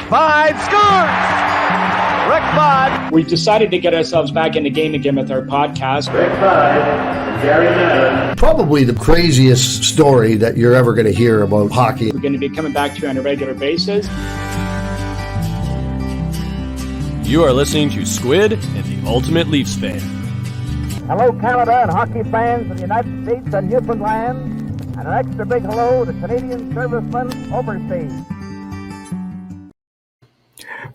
5 scores! Rick Vaughn. We've decided to get ourselves back in the game again with our podcast. Rick Vaughn, Gary Madden. Probably the craziest story that you're ever going to hear about hockey. We're going to be coming back to you on a regular basis. You are listening to Squid and the Ultimate Leafs Fan. Hello, Canada and hockey fans of the United States and Newfoundland, and an extra big hello to Canadian servicemen overseas.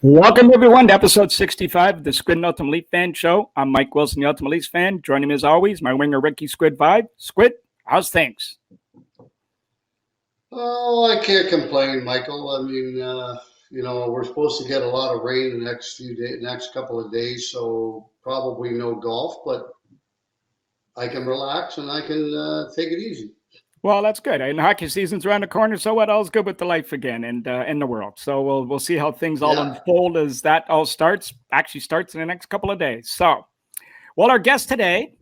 Welcome, everyone, to episode 65 of the Squid and Ultimate Leaf Fan Show. I'm Mike Wilson, the Ultimate Leafs Fan. Joining me, as always, my winger, Ricky Squid Vibe. Squid, how's things? Oh, I can't complain, Michael. I mean, we're supposed to get a lot of rain the next couple of days, so probably no golf, but I can relax and I can take it easy. Well, that's good. And hockey season's around the corner, so what? All's good with the life again and in the world. So we'll see how things all unfold as that all starts in the next couple of days. So, well, our guest today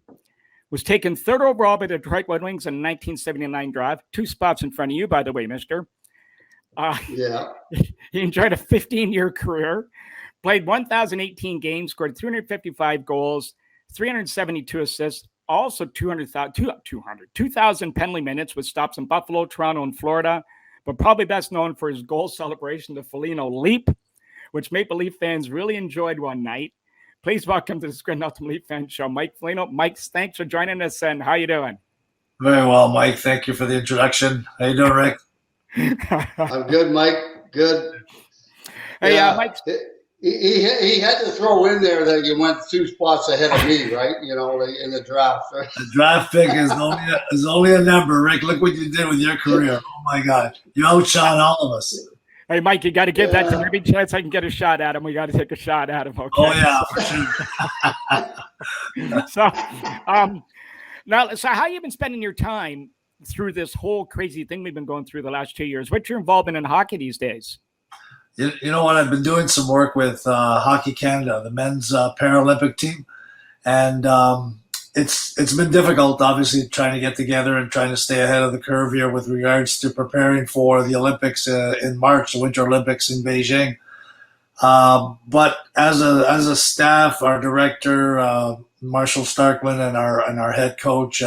was taken third overall by the Detroit Red Wings in the 1979 draft. 2 spots in front of you, by the way, mister. He enjoyed a 15-year career, played 1,018 games, scored 355 goals, 372 assists, also 2,000 penalty minutes with stops in Buffalo, Toronto, and Florida, but probably best known for his goal celebration, the Foligno leap, which Maple Leaf fans really enjoyed one night. Please welcome to the Squid and Ultimate Leaf Fan Show, Mike Foligno. Mike, thanks for joining us, and how you doing? Very well, Mike. Thank you for the introduction. How you doing, Rick? I'm good, Mike. Good. Hey, Mike. He had to throw in there that you went 2 spots ahead of me, right? You know, in the draft. Right? The draft pick is only a number, Rick. Look what you did with your career. Oh my God, you outshone all of us. Hey, Mike, you got to give that to me. Every chance I can get a shot at him, we got to take a shot at him. Okay? Oh yeah, for sure. So how you been spending your time through this whole crazy thing we've been going through the last 2 years? What's your involvement in hockey these days? You know what? I've been doing some work with Hockey Canada, the men's Paralympic team, and it's been difficult, obviously, trying to get together and trying to stay ahead of the curve here with regards to preparing for the Olympics in March, the Winter Olympics in Beijing. But as a staff, our director Marshall Starkman and our head coach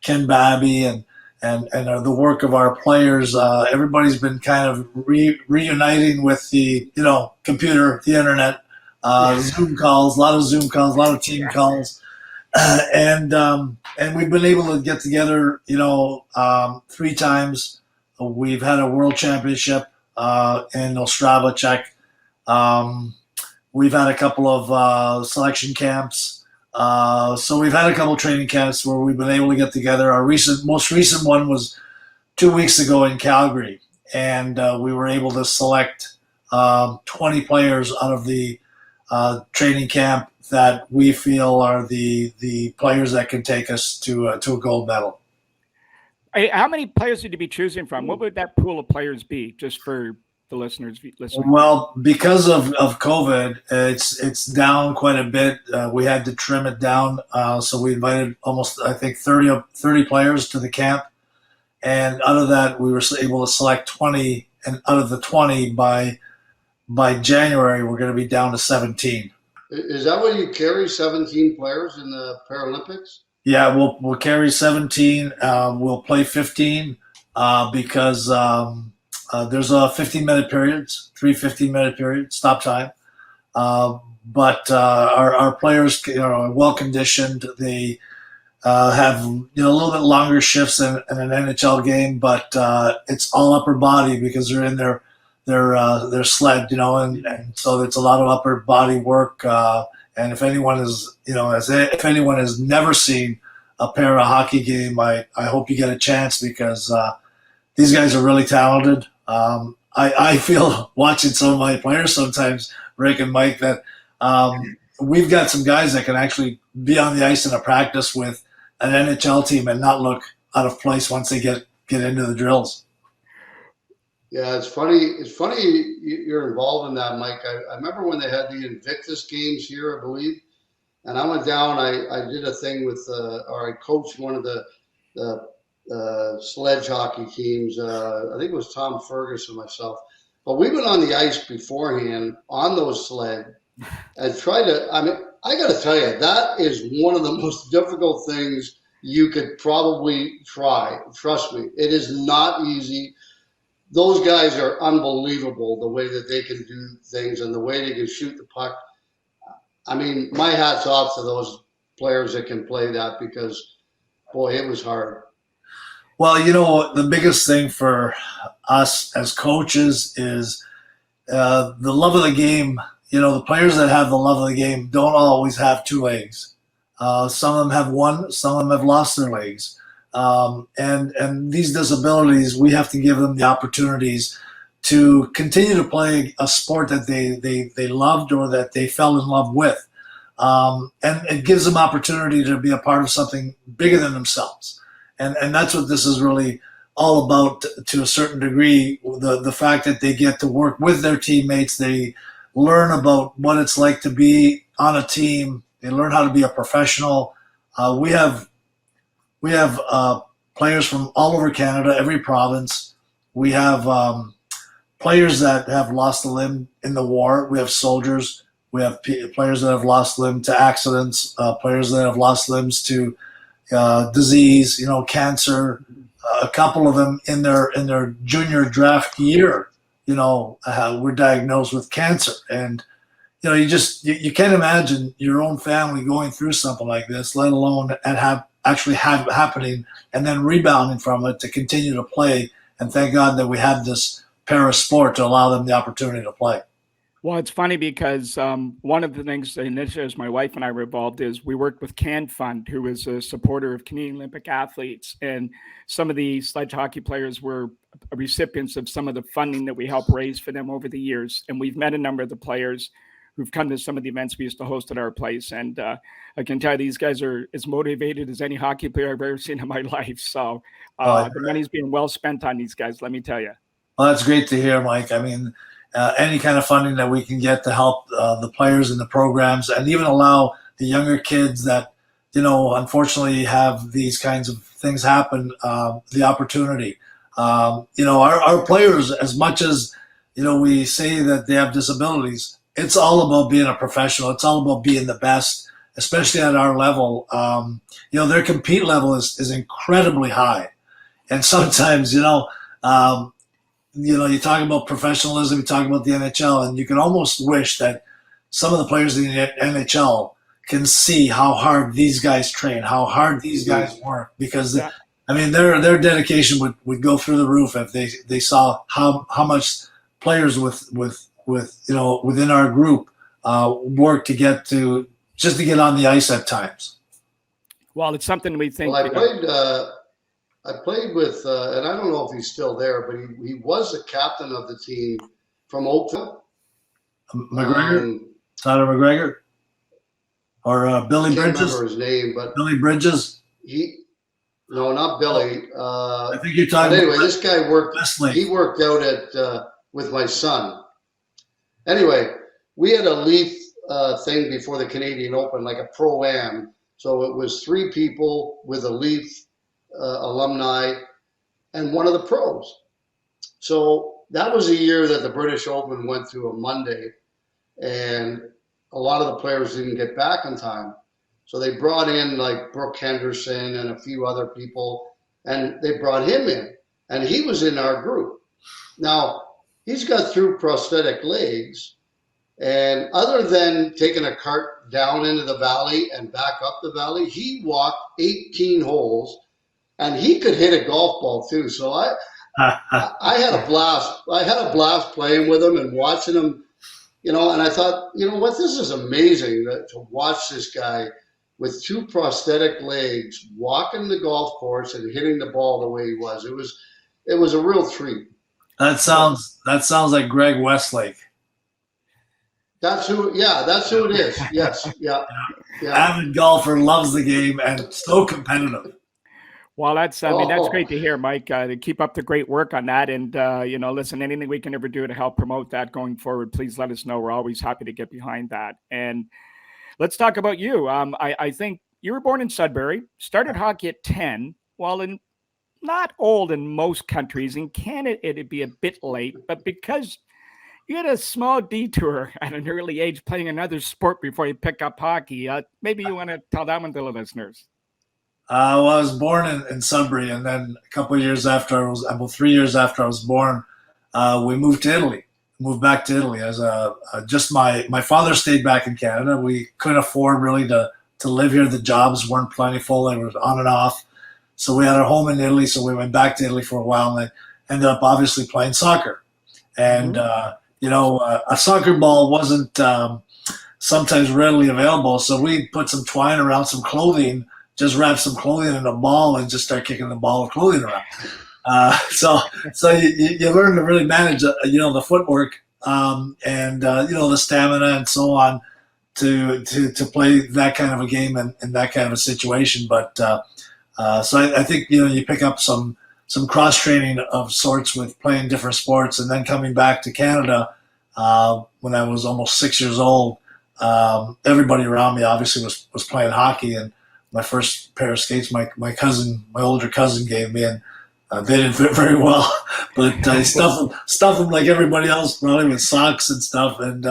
Ken Babby and the work of our players, everybody's been kind of reuniting with the computer, the internet, Zoom calls, a lot of team calls, and we've been able to get together 3 times. We've had a world championship in Ostrava, Czech. We've had a couple of selection camps. So we've had a couple of training camps where we've been able to get together. Our most recent one was 2 weeks ago in Calgary, and we were able to select 20 players out of the training camp that we feel are the players that can take us to a gold medal. How many players did you be choosing from? What would that pool of players be, just for the listeners? Well, because of COVID, it's down quite a bit. We had to trim it down, so we invited almost, I think, 30 players to the camp, and out of that, we were able to select 20. And out of the 20, by January, we're going to be down to 17. Is that what you carry? 17 players in the Paralympics? Yeah, we'll carry 17. We'll play 15 because. There's 15-minute periods, 3 15-minute periods, stop time. But our players are well conditioned. They have a little bit longer shifts than an NHL game, but it's all upper body because they're in their sled, and so it's a lot of upper body work. And if anyone if anyone has never seen a para hockey game, I hope you get a chance because these guys are really talented. I feel watching some of my players sometimes, Rick and Mike, that we've got some guys that can actually be on the ice in a practice with an NHL team and not look out of place once they get into the drills. Yeah, it's funny. It's funny you're involved in that, Mike. I remember when they had the Invictus games here, I believe, and I went down. I did a thing with, or I coached one of the sledge hockey teams. I think it was Tom Ferguson and myself. But we went on the ice beforehand on those sled and tried to. I mean, I got to tell you, that is one of the most difficult things you could probably try. Trust me, it is not easy. Those guys are unbelievable, the way that they can do things and the way they can shoot the puck. I mean, my hat's off to those players that can play that, because, boy, it was hard. Well, the biggest thing for us as coaches is the love of the game. The players that have the love of the game don't always have two legs. Some of them have one, some of them have lost their legs. And these disabilities, we have to give them the opportunities to continue to play a sport that they loved or that they fell in love with. And it gives them opportunity to be a part of something bigger than themselves. And that's what this is really all about, to a certain degree. The fact that they get to work with their teammates, they learn about what it's like to be on a team. They learn how to be a professional. We have players from all over Canada, every province. We have players that have lost a limb in the war. We have soldiers. We have players that have lost limb to accidents. Players that have lost limbs to disease, cancer. A couple of them in their junior draft year, were diagnosed with cancer. And you can't imagine your own family going through something like this, let alone have happening and then rebounding from it to continue to play. And thank God that we have this para sport to allow them the opportunity to play. Well, it's funny because one of the things, the initiatives my wife and I were involved is we worked with Can Fund, who is a supporter of Canadian Olympic athletes. And some of the sledge hockey players were recipients of some of the funding that we helped raise for them over the years. And we've met a number of the players who've come to some of the events we used to host at our place. And I can tell you, these guys are as motivated as any hockey player I've ever seen in my life. So the money's being well spent on these guys, let me tell you. Well, that's great to hear, Mike. I mean, any kind of funding that we can get to help the players and the programs, and even allow the younger kids that, unfortunately have these kinds of things happen, the opportunity. Our players, as much as, we say that they have disabilities, it's all about being a professional. It's all about being the best, especially at our level. Their compete level is incredibly high. And sometimes, you talk about professionalism, you talk about the NHL, and you can almost wish that some of the players in the NHL can see how hard these guys train, how hard these guys work, because their dedication would go through the roof if they saw how much players within our group work to get on the ice at times. Well, it's something we think. Well, I played with, and I don't know if he's still there, but he was the captain of the team from Oakville. McGregor? Tyler McGregor? Or Billy Bridges? I can't remember his name, but Billy Bridges? No, not Billy. I think you're talking anyway, about this guy worked. wrestling. He worked out at with my son. Anyway, we had a Leaf thing before the Canadian Open, like a pro-am. So it was 3 people with a Leaf alumni and one of the pros. So that was a year that the British Open went through a Monday, and a lot of the players didn't get back in time. So they brought in like Brooke Henderson and a few other people, and they brought him in, and he was in our group. Now, he's got through prosthetic legs, and other than taking a cart down into the valley and back up the valley, he walked 18 holes, and he could hit a golf ball too. So I had a blast. I had a blast playing with him and watching him, and I thought, what, this is amazing to watch this guy with 2 prosthetic legs walking the golf course and hitting the ball the way he was. It was a real treat. That sounds like Greg Westlake. That's who. Yeah, that's who it is. Yes. Yeah. Avid golfer, loves the game, and so competitive. Well, that's great to hear, Mike. To keep up the great work on that, and listen, anything we can ever do to help promote that going forward, please let us know. We're always happy to get behind that. And let's talk about you. I think you were born in Sudbury, started hockey at 10. Well, not old in most countries. In Canada, it'd be a bit late, but because You had a small detour at an early age playing another sport before you pick up hockey. Maybe you want to tell that one to the listeners. Well, I was born in Sudbury, and then a couple of years after about 3 years after I was born, we moved to Italy. Moved back to Italy as just my father stayed back in Canada. We couldn't afford really to live here. The jobs weren't plentiful; they were on and off. So we had our home in Italy. So we went back to Italy for a while, and I ended up obviously playing soccer. And a soccer ball wasn't sometimes readily available, so we put some twine around some clothing, just wrap some clothing in a ball, and just start kicking the ball of clothing around. So you learn to really manage, the footwork and the stamina and so on to play that kind of a game in that kind of a situation. But so I think you pick up some cross training of sorts with playing different sports, and then coming back to Canada when I was almost 6 years old. Everybody around me obviously was playing hockey, and my first pair of skates, my older cousin gave me, and they didn't fit very well, but I stuffed them like everybody else, probably with socks and stuff. And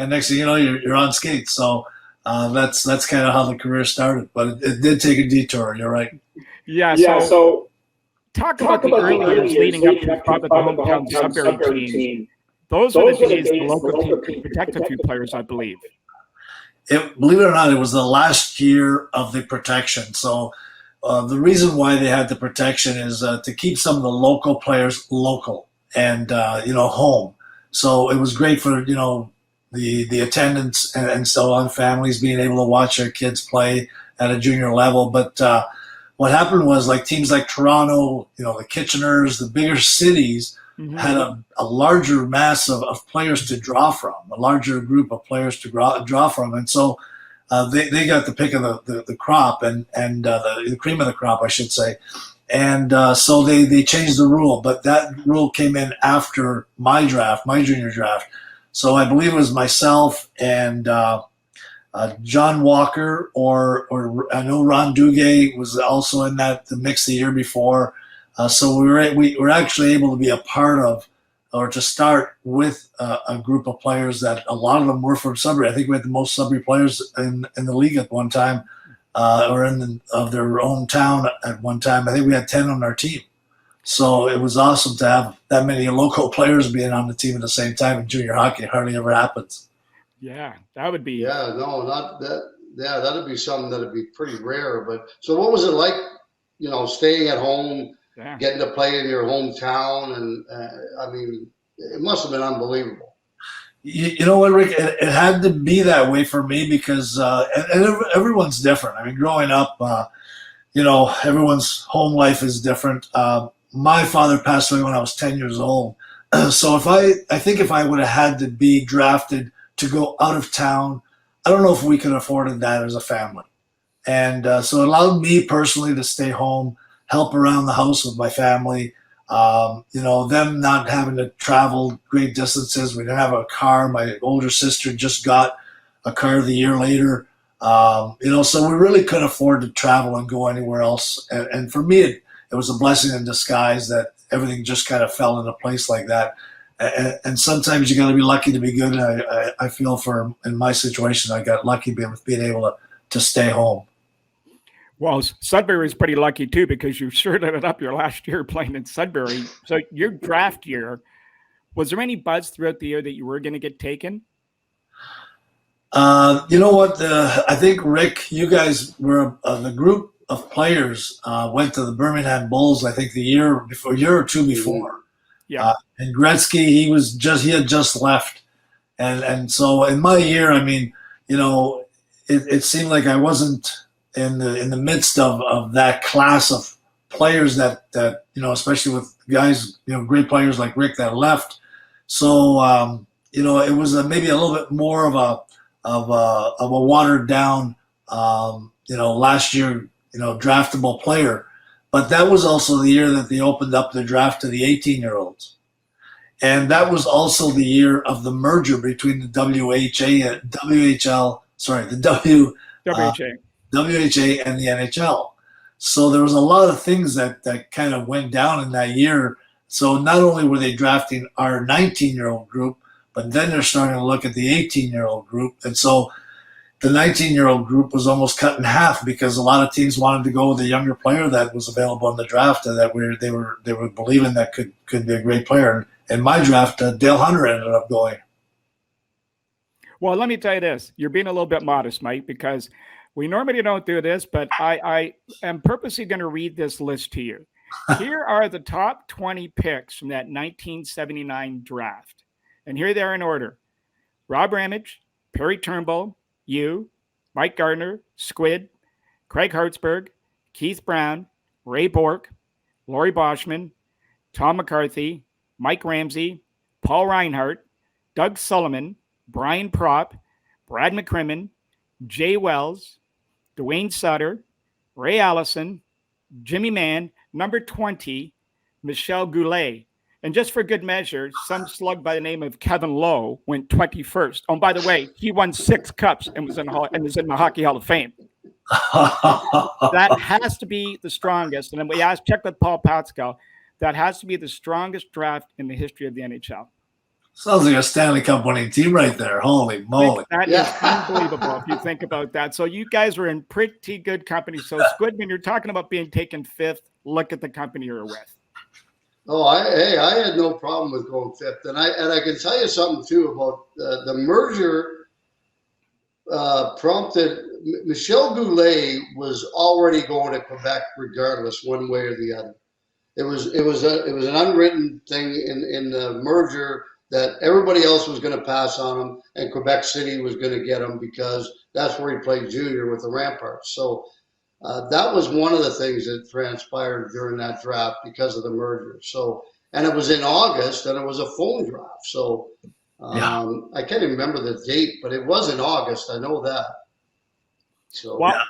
next thing you know, you're on skates. So that's kind of how the career started. But it did take a detour. You're right. Yeah. So talk about the early years leading up to the hometown Sudbury team. Those were the days the local team could protect a few players, I believe. Believe it or not, it was the last year of the protection. So. The reason why they had the protection is to keep some of the local players local and home. So it was great for the attendance and so on, families being able to watch their kids play at a junior level. But what happened was teams like Toronto, the Kitcheners, the bigger cities had a larger mass of players to draw from, a larger group of players to draw from, and so. They got the pick of the crop and the cream of the crop, I should say. And so they changed the rule. But that rule came in after my junior draft. So I believe it was myself and John Walker, or I know Ron Duguay was also in the mix the year before. So we were actually able to be a part of, or to start with a group of players that a lot of them were from Sudbury. I think we had the most Sudbury players in the league at one time, or of their own town at one time. I think we had 10 on our team. So it was awesome to have that many local players being on the team at the same time in junior hockey. It hardly ever happens. Yeah, that would be. Yeah, no, not that. Yeah, that'd be something that'd be pretty rare. But so what was it like, staying at home? Yeah. Getting to play in your hometown, and it must have been unbelievable. You know what, Rick? It had to be that way for me because everyone's different. I mean, growing up, everyone's home life is different. My father passed away when I was 10 years old, so I think if I would have had to be drafted to go out of town, I don't know if we could have afforded that as a family, and so it allowed me personally to stay home. Help around the house with my family, them not having to travel great distances. We didn't have a car. My older sister just got a car the year later, so we really couldn't afford to travel and go anywhere else. And for me, it was a blessing in disguise that everything just kind of fell into place like that. And sometimes you got to be lucky to be good. And I feel in my situation, I got lucky with being able to stay home. Well, Sudbury is pretty lucky, too, because you shirted it up your last year playing in Sudbury. So your draft year, was there any buzz throughout the year that you were going to get taken? You know what? I think, Rick, you guys were the group of players went to the Birmingham Bulls, I think, a year or two before. Yeah. And Gretzky, he had just left. And so in my year, it seemed like I wasn't in the midst of that class of players that especially with guys, great players like Rick that left. So it was maybe a little bit more of a watered down last year draftable player, but that was also the year that they opened up the draft to the 18-year-olds, and that was also the year of the merger between the WHA and the NHL. So there was a lot of things that kind of went down in that year. So not only were they drafting our 19-year-old group, But then they're starting to look at the 18-year-old group. And so the 19-year-old group was almost cut in half because a lot of teams wanted to go with a younger player that was available in the draft and that they were believing that could be a great player. In my draft, Dale Hunter ended up going. Well, let me tell you this. You're being a little bit modest, Mike, because we normally don't do this, but I am purposely going to read this list to you. Here are the top 20 picks from that 1979 draft. And here they are in order. Rob Ramage, Perry Turnbull, you, Mike Gardner, Squid, Craig Hartsburg, Keith Brown, Ray Bork, Laurie Boschman, Tom McCarthy, Mike Ramsey, Paul Reinhart, Doug Sullivan, Brian Propp, Brad McCrimmon, Jay Wells, Dwayne Sutter, Ray Allison, Jimmy Mann, number 20, Michel Goulet. And just for good measure, some slug by the name of Kevin Lowe went 21st. Oh, by the way, he won 6 cups and was in the Hockey Hall of Fame. That has to be the strongest. And then we checked with Paul Patsko. That has to be the strongest draft in the history of the NHL. Sounds like a Stanley Cup winning team right there. Holy moly. That is unbelievable if you think about that. So you guys were in pretty good company. So Squid, when you're talking about being taken 5th, look at the company you're with. Oh, I had no problem with going 5th. And I can tell you something, too, about the merger prompted – Michel Goulet was already going to Quebec regardless, one way or the other. It was an unwritten thing in the merger that everybody else was going to pass on him, and Quebec City was going to get him because that's where he played junior with the Ramparts. So that was one of the things that transpired during that draft because of the merger. So, and it was in August, and it was a phone draft. So I can't even remember the date, but it was in August. I know that. So. Well,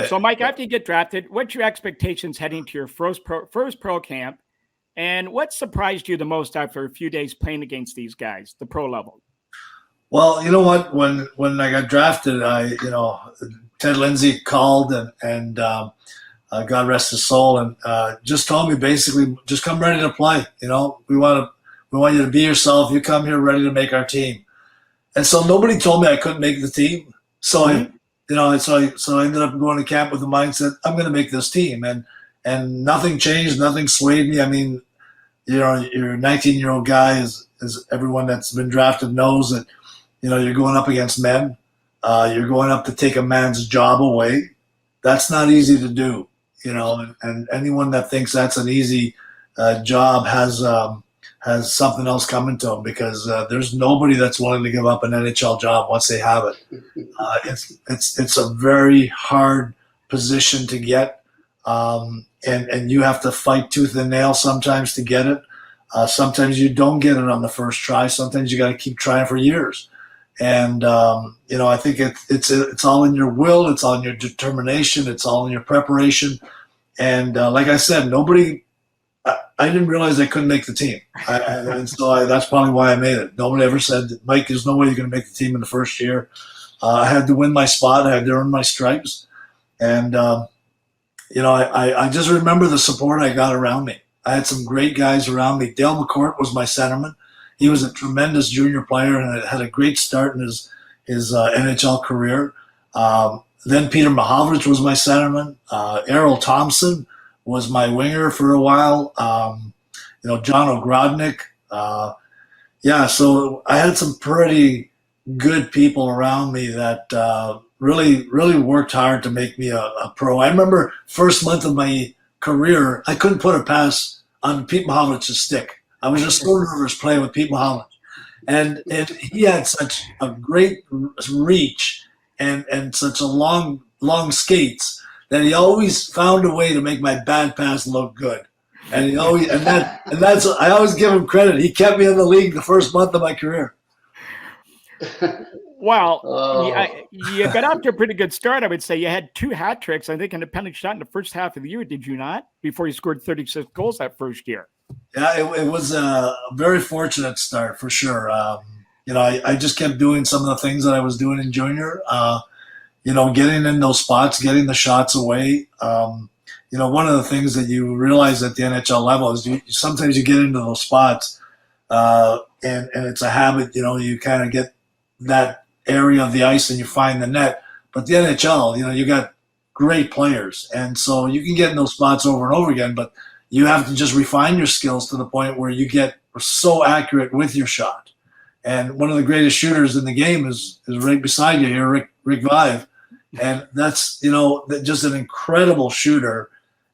so Mike, after you get drafted, what's your expectations heading to your first pro camp? And what surprised you the most after a few days playing against these guys, the pro level? Well, you know what? When I got drafted, Ted Lindsay called and God rest his soul, and just told me basically, just come ready to play. We want you to be yourself. You come here ready to make our team. And so nobody told me I couldn't make the team. So I ended up going to camp with the mindset I'm going to make this team, and nothing changed, nothing swayed me. I mean, you're a 19-year-old guy, as everyone that's been drafted knows that, you're going up against men. You're going up to take a man's job away. That's not easy to do, and anyone that thinks that's an easy job has something else coming to them, because there's nobody that's willing to give up an NHL job once they have it. It's a very hard position to get. And you have to fight tooth and nail sometimes to get it. Sometimes you don't get it on the first try. Sometimes you got to keep trying for years. And I think it's all in your will. It's all in your determination. It's all in your preparation. And like I said, I didn't realize I couldn't make the team. That's probably why I made it. Nobody ever said, Mike, there's no way you're going to make the team in the first year. I had to win my spot. I had to earn my stripes. And, I just remember the support I got around me. I had some great guys around me. Dale McCourt was my centerman. He was a tremendous junior player and had a great start in his NHL career. Then Peter Mahovlich was my centerman. Errol Thompson was my winger for a while. John Ogrodnik. So I had some pretty good people around me that really, really worked hard to make me a pro. I remember first month of my career, I couldn't put a pass on Pete Mahovlich's stick. I was just so nervous playing with Pete Mahovlich. And he had such a great reach and such a long skates that he always found a way to make my bad pass look good. And I always give him credit. He kept me in the league the first month of my career. Well, you got off to a pretty good start, I would say. You had 2 hat tricks, I think, in a penalty shot in the first half of the year, did you not? Before you scored 36 goals that first year. Yeah, it was a very fortunate start for sure. I just kept doing some of the things that I was doing in junior. Getting in those spots, getting the shots away. One of the things that you realize at the NHL level is sometimes you get into those spots and it's a habit. You kind of get that area of the ice and you find the net. But the NHL, you got great players, and so you can get in those spots over and over again. But you have to just refine your skills to the point where you get so accurate with your shot. And one of the greatest shooters in the game is right beside you here, Rick Vive, and that's just an incredible shooter.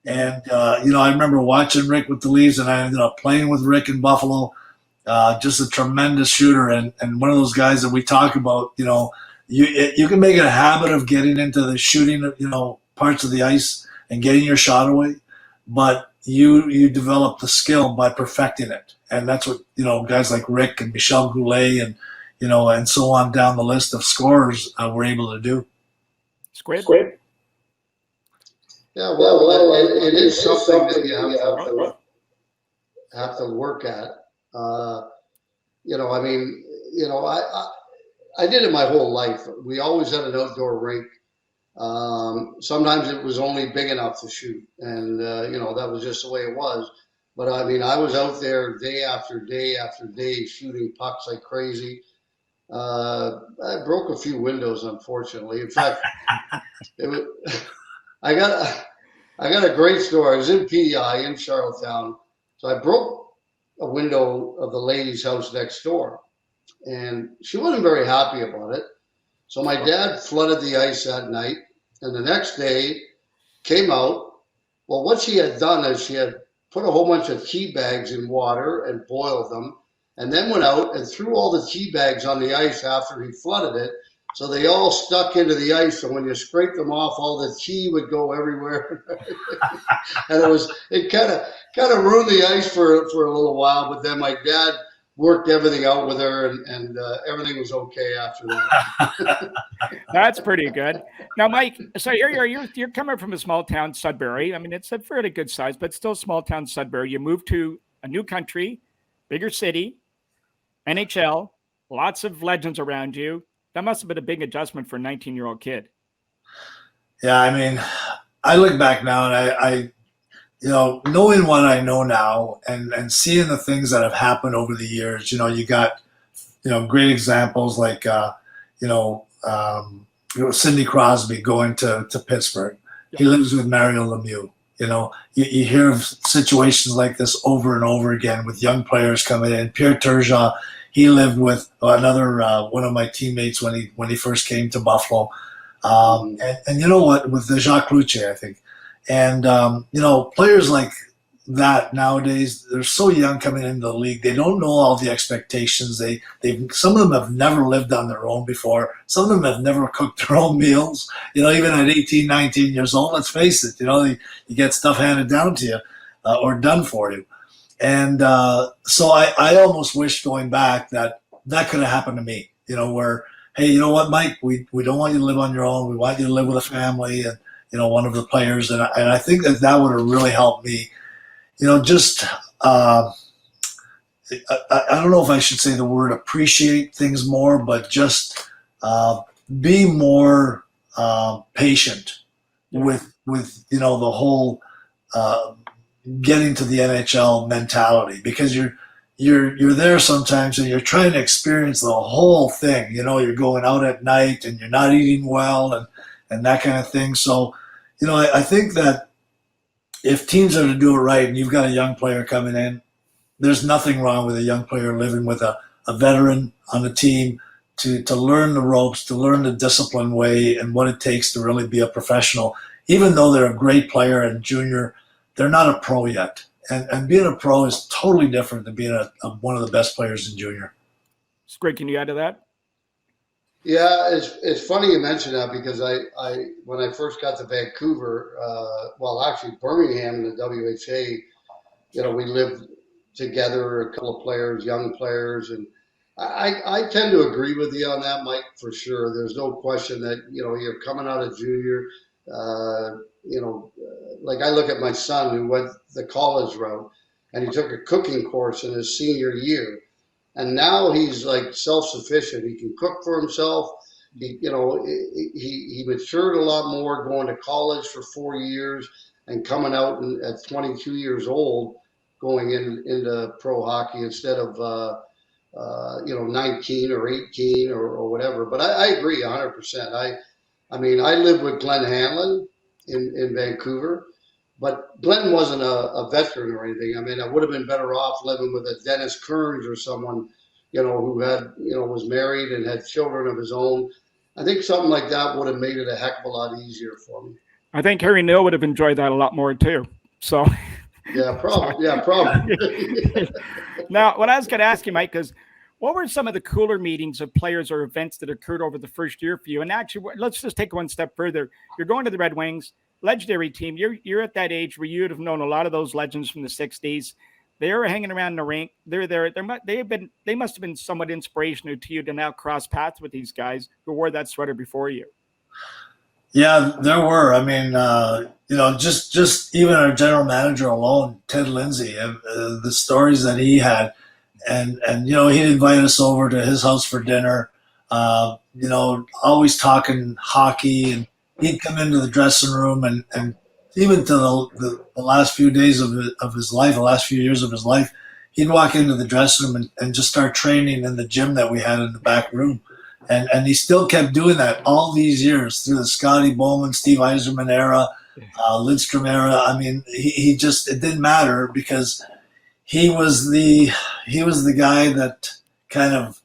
And I remember watching Rick with the Leafs, and I ended up playing with Rick in Buffalo. Just a tremendous shooter, and one of those guys that we talk about. You can make it a habit of getting into the shooting, parts of the ice and getting your shot away, but you develop the skill by perfecting it, and that's what guys like Rick and Michel Goulet and so on down the list of scorers were able to do. Squid. Yeah, well, it is something that you have to work at. I did it my whole life. We always had an outdoor rink. Sometimes it was only big enough to shoot, and that was just the way it was. But I was out there day after day after day shooting pucks like crazy. I broke a few windows, unfortunately. In fact, I got a great story. I was in PEI in Charlottetown, so I broke a window of the lady's house next door, and she wasn't very happy about it. So my dad flooded the ice that night, and the next day came out. Well, what she had done is she had put a whole bunch of tea bags in water and boiled them, and then went out and threw all the tea bags on the ice after he flooded it. So they all stuck into the ice. So when you scraped them off, all the tea would go everywhere. And it kind of ruined the ice for a little while. But then my dad worked everything out with her, and everything was okay after that. That's pretty good. Now, Mike, so you're coming from a small town, Sudbury. It's a fairly good size, but still small town Sudbury. You moved to a new country, bigger city, NHL, lots of legends around you. That must have been a big adjustment for a 19-year-old kid. Yeah, I look back now, and I knowing what I know now, and seeing the things that have happened over the years. You got great examples like Sidney Crosby going to Pittsburgh. He lives with Mario Lemieux. You hear of situations like this over and over again with young players coming in. Pierre Turgeon, he lived with another one of my teammates when he first came to Buffalo. And you know what, with the Jacques Cloutier, I think. And, players like that nowadays, they're so young coming into the league. They don't know all the expectations. Some of them have never lived on their own before. Some of them have never cooked their own meals. Even at 18, 19 years old, let's face it, you get stuff handed down to you or done for you. And so I almost wish going back that could have happened to me, where, hey, you know what, Mike, we don't want you to live on your own. We want you to live with a family and, one of the players. And I think that would have really helped me, just I don't know if I should say the word appreciate things more, but just be more patient with the whole getting to the NHL mentality, because you're there sometimes and you're trying to experience the whole thing. You're going out at night and you're not eating well and that kind of thing. So, I think that if teams are to do it right and you've got a young player coming in, there's nothing wrong with a young player living with a veteran on the team to learn the ropes, to learn the disciplined way and what it takes to really be a professional. Even though they're a great player in junior, they're not a pro yet. And being a pro is totally different than being one of the best players in junior. Squid, can you add to that? Yeah, it's funny you mention that, because I when I first got to Vancouver, actually Birmingham in the WHA, we lived together, a couple of players, young players, and I tend to agree with you on that, Mike, for sure. There's no question that, you're coming out of junior, like I look at my son who went the college route, and he took a cooking course in his senior year. And now he's like self-sufficient. He can cook for himself. He matured a lot more going to college for 4 years and coming out at 22 years old. going into pro hockey instead of 19 or 18 or whatever. But I agree 100%. I mean, I lived with Glenn Hanlon in Vancouver, but Glenn wasn't a veteran or anything. I mean, I would have been better off living with a Dennis Kearns or someone, who had, was married and had children of his own. I think something like that would have made it a heck of a lot easier for me. I think Harry Neal would have enjoyed that a lot more too. So. Yeah, probably. Yeah, probably. Now, what I was going to ask you, Mike, is what were some of the cooler meetings of players or events that occurred over the first year for you? And actually, let's just take one step further. You're going to the Red Wings, legendary team. You're at that age where you'd have known a lot of those legends from the 60s. They were hanging around the rink. They're there. They must have been somewhat inspirational to you to now cross paths with these guys who wore that sweater before you. Yeah, there were. I mean, just even our general manager alone, Ted Lindsay, the stories that he had, and he'd invite us over to his house for dinner. Always talking hockey, and he'd come into the dressing room, and even to the last few days of his life, the last few years of his life, he'd walk into the dressing room and just start training in the gym that we had in the back room. And he still kept doing that all these years through the Scotty Bowman, Steve Yzerman era, Lidstrom era. I mean, he just, it didn't matter because he was the guy that kind of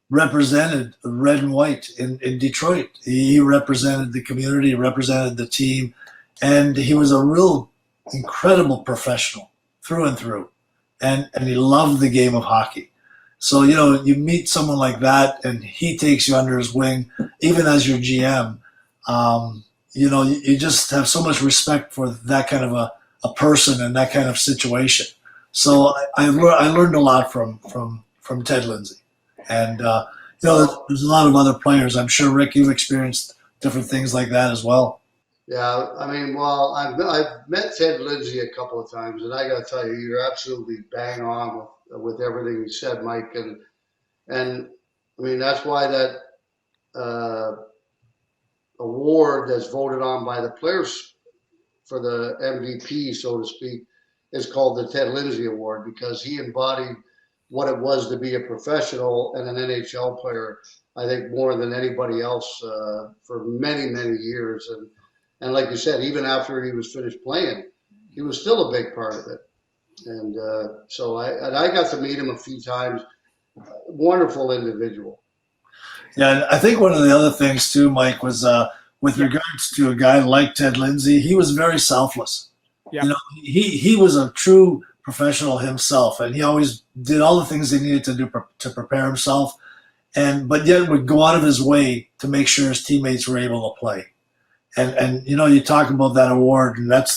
represented red and white in Detroit. He represented the community, he represented the team, and he was a real incredible professional through and through. And he loved the game of hockey. So, you meet someone like that and he takes you under his wing, even as your GM, you just have so much respect for that kind of a person and that kind of situation. So I learned a lot from Ted Lindsay. And, there's a lot of other players. I'm sure, Rick, you've experienced different things like that as well. Yeah, I mean, well, I've met Ted Lindsay a couple of times, and I got to tell you, you're absolutely bang on with everything you said, Mike. And I mean, that's why that award that's voted on by the players for the MVP, so to speak, is called the Ted Lindsay Award, because he embodied what it was to be a professional and an NHL player, I think, more than anybody else for many, many years. And like you said, even after he was finished playing, he was still a big part of it. And so I got to meet him a few times. Wonderful individual. Yeah, and I think one of the other things too, Mike, was with regards to a guy like Ted Lindsay, he was very selfless. Yeah. He was a true professional himself, and he always did all the things he needed to do to prepare himself, but yet would go out of his way to make sure his teammates were able to play. And you talk about that award, and that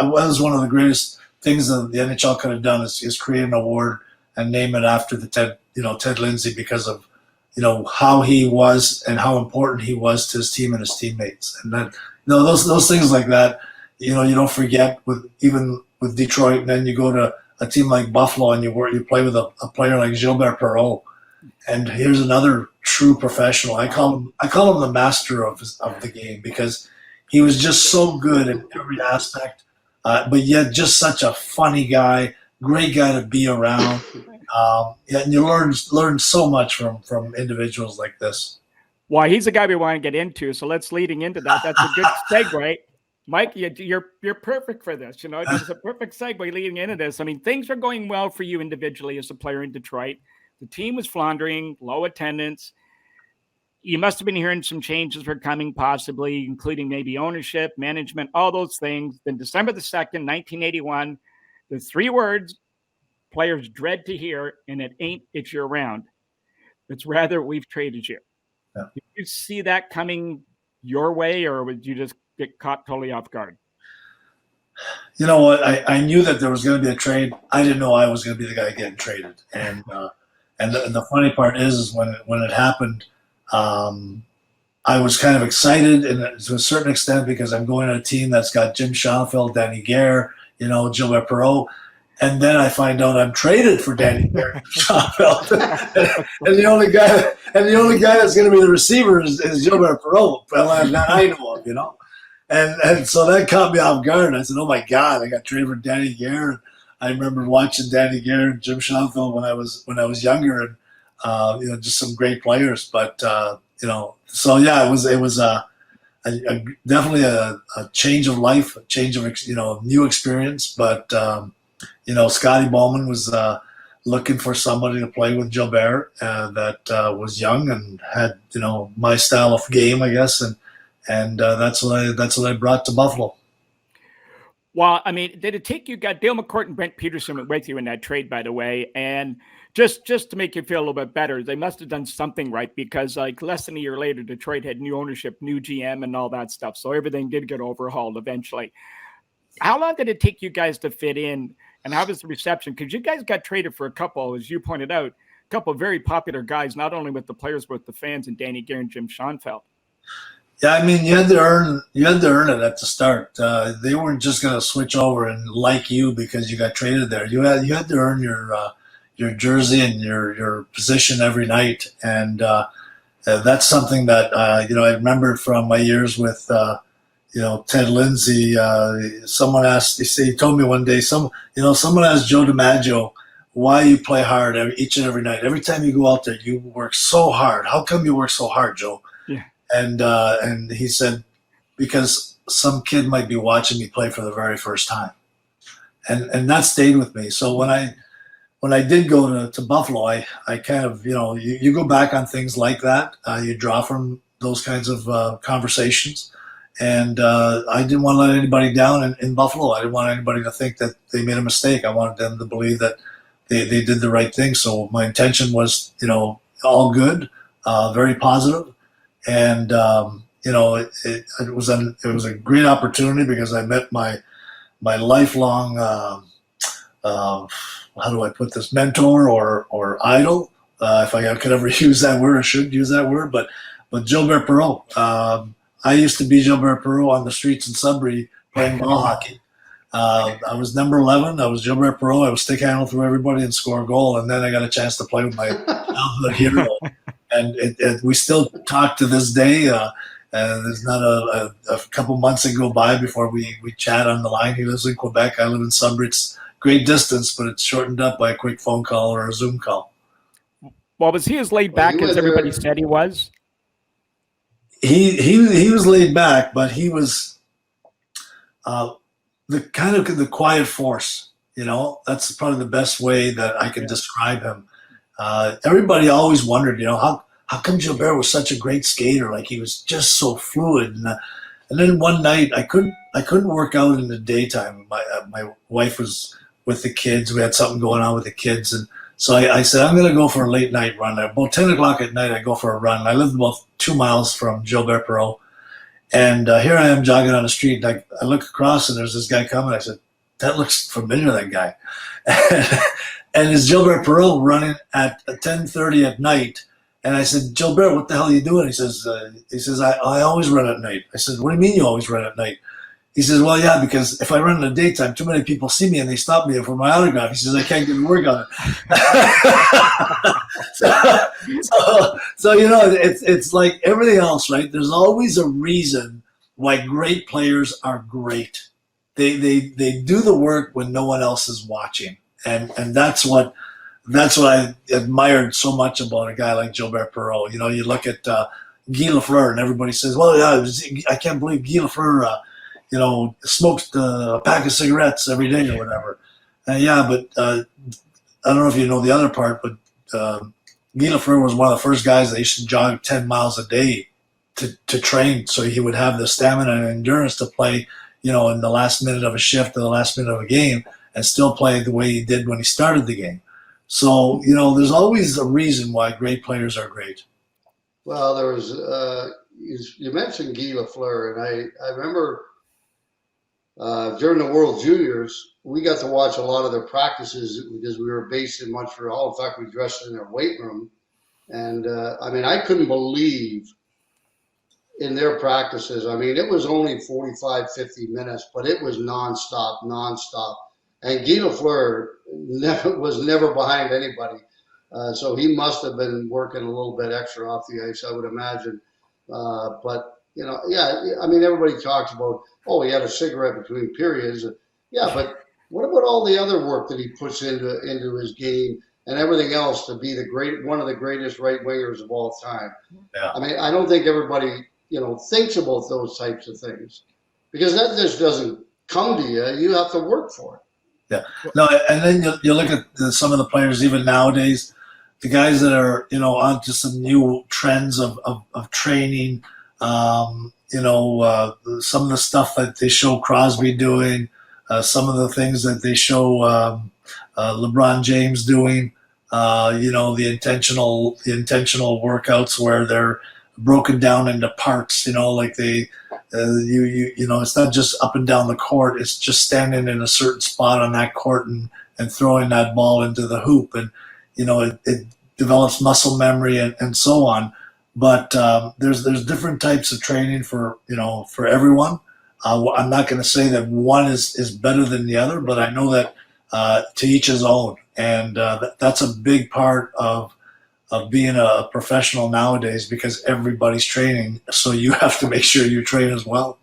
was one of the greatest things that the NHL could have done is create an award and name it after the Ted Lindsay, because of how he was and how important he was to his team and his teammates. And that those things like that, you don't forget with Detroit. And then you go to a team like Buffalo and you play with a player like Gilbert Perreault. And here's another true professional. I call him the master of the game, because he was just so good in every aspect, but yet just such a funny guy, great guy to be around. And you learn so much from individuals like this. Well, he's a guy we want to get into, so let's leading into that. That's a good segue. Mike, you're perfect for this. It's a perfect segue leading into this. I mean, things are going well for you individually as a player in Detroit. The team was floundering, low attendance. You must have been hearing some changes were coming, possibly, including maybe ownership, management, all those things. Then December the 2nd, 1981, the three words players dread to hear, and it ain't it's your round. It's rather we've traded you. Yeah. Did you see that coming your way, or would you just get caught totally off guard? You know what? I knew that there was going to be a trade. I didn't know I was going to be the guy getting traded. And the funny part is when it happened, I was kind of excited, and to a certain extent, because I'm going to a team that's got Jim Schoenfeld, Danny Gare, Gilbert Perreault, and then I find out I'm traded for Danny Gare and Schoenfeld, and the only guy that's going to be the receiver is Gilbert Perreault. Well, that I know of, and so that caught me off guard. I said, "Oh my God, I got traded for Danny Gare." I remember watching Danny Gare and Jim Schoenfeld when I was younger, and just some great players. But so yeah, it was definitely a change of life, a change of new experience. But Scotty Bowman was looking for somebody to play with Gilbert that was young and had my style of game, I guess, and that's what I brought to Buffalo. Well, I mean, did it take you? Got Dale McCourt and Brent Peterson went with you in that trade, by the way, and just to make you feel a little bit better, they must have done something right, because like less than a year later, Detroit had new ownership, new GM, and all that stuff. So everything did get overhauled eventually. How long did it take you guys to fit in, and how was the reception? Because you guys got traded for a couple, as you pointed out, a couple of very popular guys, not only with the players but with the fans, and Danny Gare and Jim Schoenfeld. Yeah, I mean, you had to earn it at the start. They weren't just going to switch over and like you because you got traded there. You had to earn your jersey and your position every night, and that's something that I remember from my years with Ted Lindsay. Someone asked, he told me one day, someone asked Joe DiMaggio why you play hard each and every night. Every time you go out there, you work so hard. How come you work so hard, Joe? Yeah. And he said, because some kid might be watching me play for the very first time, and that stayed with me. So when I did go to Buffalo, I kind of you go back on things like that. You draw from those kinds of conversations, and I didn't want to let anybody down in Buffalo. I didn't want anybody to think that they made a mistake. I wanted them to believe that they did the right thing. So my intention was all good, very positive. And it was a great opportunity because I met my lifelong how do I put this, mentor or idol, if I could ever use that word or should use that word, but Gilbert Perreault. I used to be Gilbert Perreault on the streets in Sudbury playing ball hockey. I was number 11. I was Gilbert Perreault. I would stick handle through everybody and score a goal, and then I got a chance to play with my childhood hero. And we still talk to this day. There's not a couple months that go by before we chat on the line. He lives in Quebec. I live in Sudbury. It's great distance, but it's shortened up by a quick phone call or a Zoom call. Well, was he as laid back as everybody said he was? He was laid back, but he was the kind of the quiet force. That's probably the best way that I can describe him. Everybody always wondered, how come Gilbert was such a great skater? Like, he was just so fluid. And then one night I couldn't work out in the daytime. My wife was with the kids. We had something going on with the kids, and so I said, I'm going to go for a late night run. About 10 o'clock at night, I go for a run. I lived about 2 miles from Gilbert Perreault, and here I am jogging on the street. And I look across, and there's this guy coming. I said, that looks familiar, that guy. And it's Gilbert Perreault running at 10:30 at night. And I said, Gilbert, what the hell are you doing? He says, I always run at night. I said, what do you mean you always run at night? He says, well, yeah, because if I run in the daytime, too many people see me and they stop me for my autograph. He says, I can't get to work on it. so it's like everything else, right? There's always a reason why great players are great. They do the work when no one else is watching. And that's what I admired so much about a guy like Gilbert Perreault. You look at Guy Lafleur, and everybody says, well, yeah, I can't believe Guy Lafleur, smokes a pack of cigarettes every day or whatever. Yeah, but I don't know if you know the other part, but Guy Lafleur was one of the first guys that used to jog 10 miles a day to train, so he would have the stamina and endurance to play, in the last minute of a shift or the last minute of a game, and still play the way he did when he started the game. So, there's always a reason why great players are great. Well, there was, you mentioned Guy Lafleur, and I remember during the World Juniors, we got to watch a lot of their practices because we were based in Montreal. In fact, we dressed in their weight room. And, I couldn't believe in their practices. It was only 45, 50 minutes, but it was nonstop. And Guy Lafleur was never behind anybody. So he must have been working a little bit extra off the ice, I would imagine. Everybody talks about, he had a cigarette between periods. Yeah, but what about all the other work that he puts into his game and everything else to be one of the greatest right wingers of all time? Yeah. I mean, I don't think everybody, thinks about those types of things because that just doesn't come to you. You have to work for it. Yeah. No, and then you look at some of the players even nowadays, the guys that are, onto some new trends of training, some of the stuff that they show Crosby doing, some of the things that they show LeBron James doing, the intentional workouts where they're broken down into parts, like they, it's not just up and down the court. It's just standing in a certain spot on that court and throwing that ball into the hoop. And, it develops muscle memory and so on. But there's different types of training for everyone. I'm not going to say that one is better than the other, but I know that to each his own. And that's a big part of being a professional nowadays because everybody's training. So you have to make sure you train as well.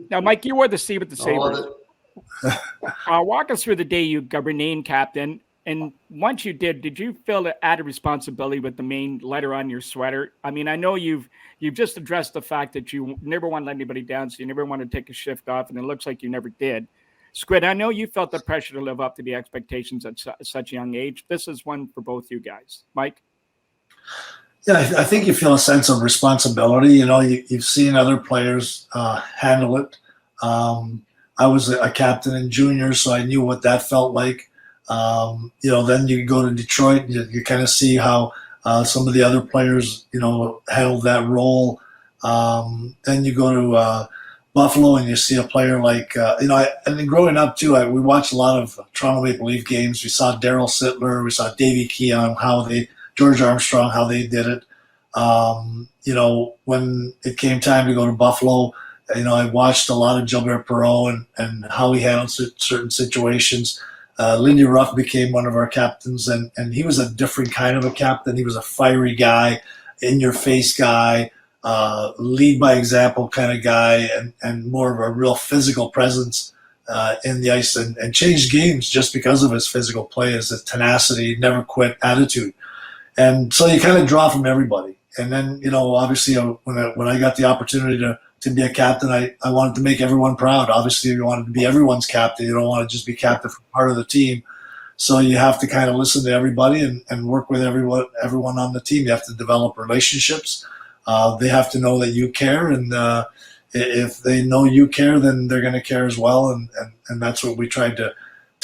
Now, Mike, you wore the C with the Sabres. Walk us through the day you got renamed captain. And once you did you feel the added responsibility with the main letter on your sweater? I mean, I know you've just addressed the fact that you never want to let anybody down, so you never want to take a shift off, and it looks like you never did. Squid, I know you felt the pressure to live up to the expectations at such a young age. This is one for both you guys. Mike? Yeah, I think you feel a sense of responsibility. You've seen other players handle it. I was a captain in junior, so I knew what that felt like. Then you go to Detroit, you kind of see how some of the other players, handled that role. Then you go to Buffalo and you see a player like, and then growing up too, we watched a lot of Toronto Maple Leaf games. We saw Daryl Sittler, we saw Davey Keon, George Armstrong, how they did it. When it came time to go to Buffalo, I watched a lot of Gilbert Perreault and how he handled certain situations. Lindy Ruff became one of our captains, and he was a different kind of a captain. He was a fiery guy, in-your-face guy, lead by example kind of guy, and more of a real physical presence in the ice, and changed games just because of his physical play, his tenacity, never quit attitude. And so you kind of draw from everybody. And then, obviously, when I got the opportunity to be a captain, I wanted to make everyone proud. Obviously, you wanted to be everyone's captain. You don't want to just be captain for part of the team. So you have to kind of listen to everybody and work with everyone on the team. You have to develop relationships. They have to know that you care, and if they know you care, then they're going to care as well. And that's what we tried to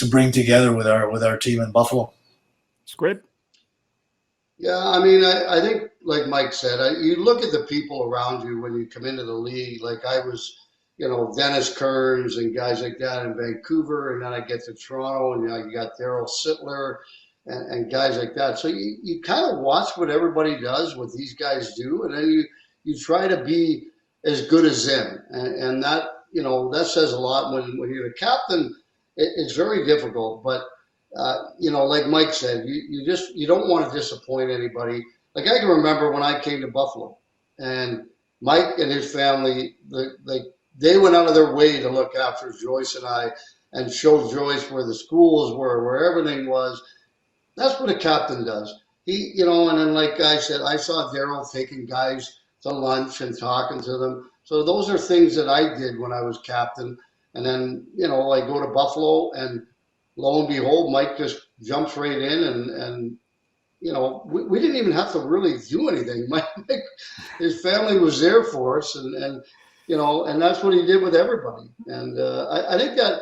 bring together with our team in Buffalo. Squid? Yeah, I mean, I think, like Mike said, you look at the people around you when you come into the league. Like I was, Dennis Kearns and guys like that in Vancouver, and then I get to Toronto, and you got Daryl Sittler and guys like that. So you kind of watch what everybody does, what these guys do, and then you try to be as good as them. And that, that says a lot when you're the captain. It's very difficult, but like Mike said, you don't want to disappoint anybody. Like I can remember when I came to Buffalo, and Mike and his family, they went out of their way to look after Joyce and I, and show Joyce where the schools were, where everything was. That's what a captain does. He, and then like I said, I saw Daryl taking guys to lunch and talking to them. So those are things that I did when I was captain. And then, I go to Buffalo, and lo and behold, Mike just jumps right in, and we didn't even have to really do anything. Mike, his family was there for us, and that's what he did with everybody. And I think that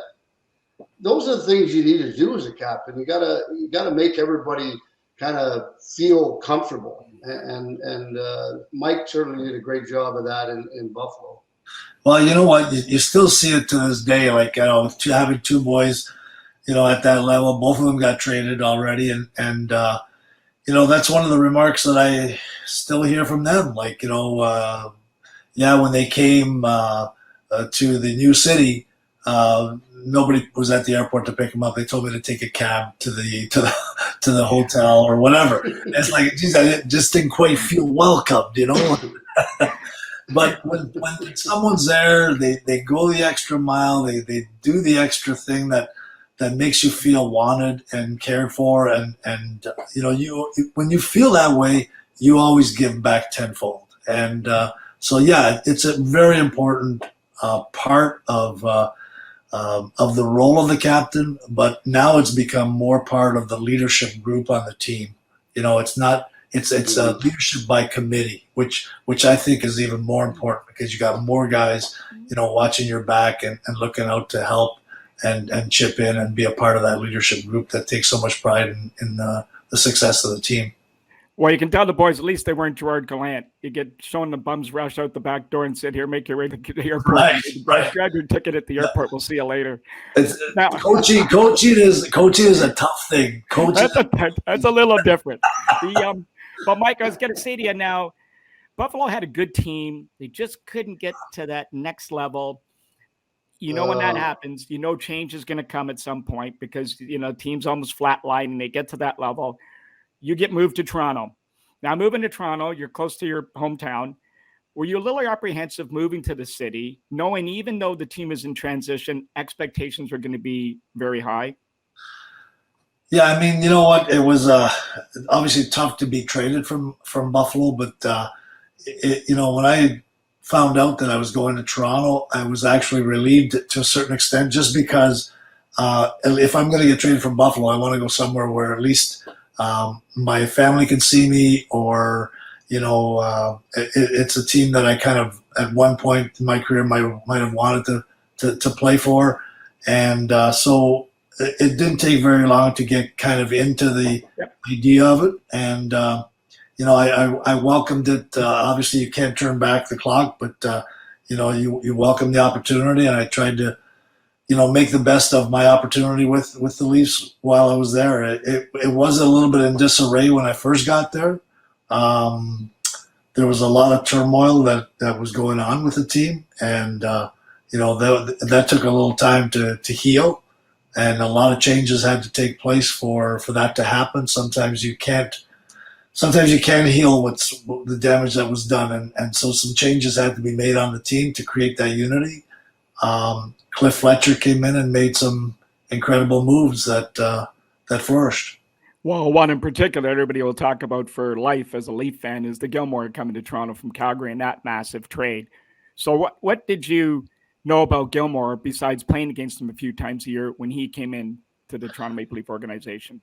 those are the things you need to do as a captain. You gotta make everybody kind of feel comfortable. And Mike certainly did a great job of that in Buffalo. Well, you know what? You still see it to this day. Like, having two boys, at that level, both of them got traded already. And that's one of the remarks that I still hear from them. Like, when they came to the new city, nobody was at the airport to pick them up. They told me to take a cab to the hotel or whatever. It's like, geez, I just didn't quite feel welcomed, But when someone's there, they go the extra mile. They do the extra thing that makes you feel wanted and cared for. And you when you feel that way, you always give back tenfold. And so yeah, it's a very important part of the role of the captain. But now it's become more part of the leadership group on the team. It's not. It's a leadership by committee, which I think is even more important because you got more guys, watching your back and looking out to help and chip in and be a part of that leadership group that takes so much pride in the success of the team. Well, you can tell the boys, at least they weren't Gerard Gallant. You get shown the bums rush out the back door and sit here, make your way to the airport. Right. Grab your ticket at the airport. We'll see you later. Coaching is a tough thing. That's a little different. But Mike, I was going to say to you now, Buffalo had a good team. They just couldn't get to that next level. When that happens, change is going to come at some point because, teams almost flatline and they get to that level. You get moved to Toronto. Now, moving to Toronto, you're close to your hometown. Were you a little apprehensive moving to the city, knowing even though the team is in transition, expectations are going to be very high? Yeah, I mean, you know what? It was obviously tough to be traded from Buffalo, but when I found out that I was going to Toronto, I was actually relieved to a certain extent, just because if I'm going to get traded from Buffalo, I want to go somewhere where at least my family can see me, or it's a team that I kind of at one point in my career might have wanted to play for, and so. It didn't take very long to get kind of into the idea of it. And, I welcomed it. Obviously, you can't turn back the clock, but, you welcome the opportunity. And I tried to, make the best of my opportunity with the Leafs while I was there. It was a little bit in disarray when I first got there. There was a lot of turmoil that was going on with the team. And, that took a little time to heal. And a lot of changes had to take place for that to happen. Sometimes you can't heal the damage that was done, and so some changes had to be made on the team to create that unity. Cliff Fletcher came in and made some incredible moves that flourished. Well, one in particular everybody will talk about for life as a Leaf fan is the Gilmore coming to Toronto from Calgary and that massive trade. So what did you know about Gilmore besides playing against him a few times a year when he came in to the Toronto Maple Leaf organization?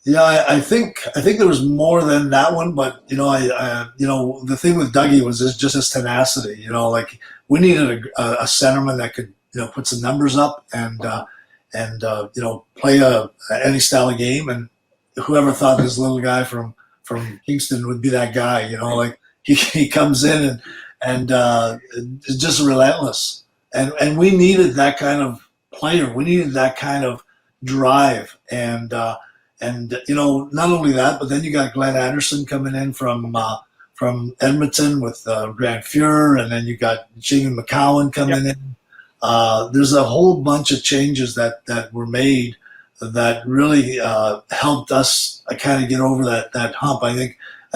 Yeah, I think there was more than that one, but the thing with Dougie was just his tenacity. Like we needed a centerman that could put some numbers up and play any style of game, and whoever thought this little guy from Kingston would be that guy. Like he comes in and is just relentless. And we needed that kind of player. We needed that kind of drive. And not only that, but then you got Glenn Anderson coming in from Edmonton with Grant Fuhr, and then you got Jamie McCowan coming in. There's a whole bunch of changes that were made that really helped us kind of get over that hump. I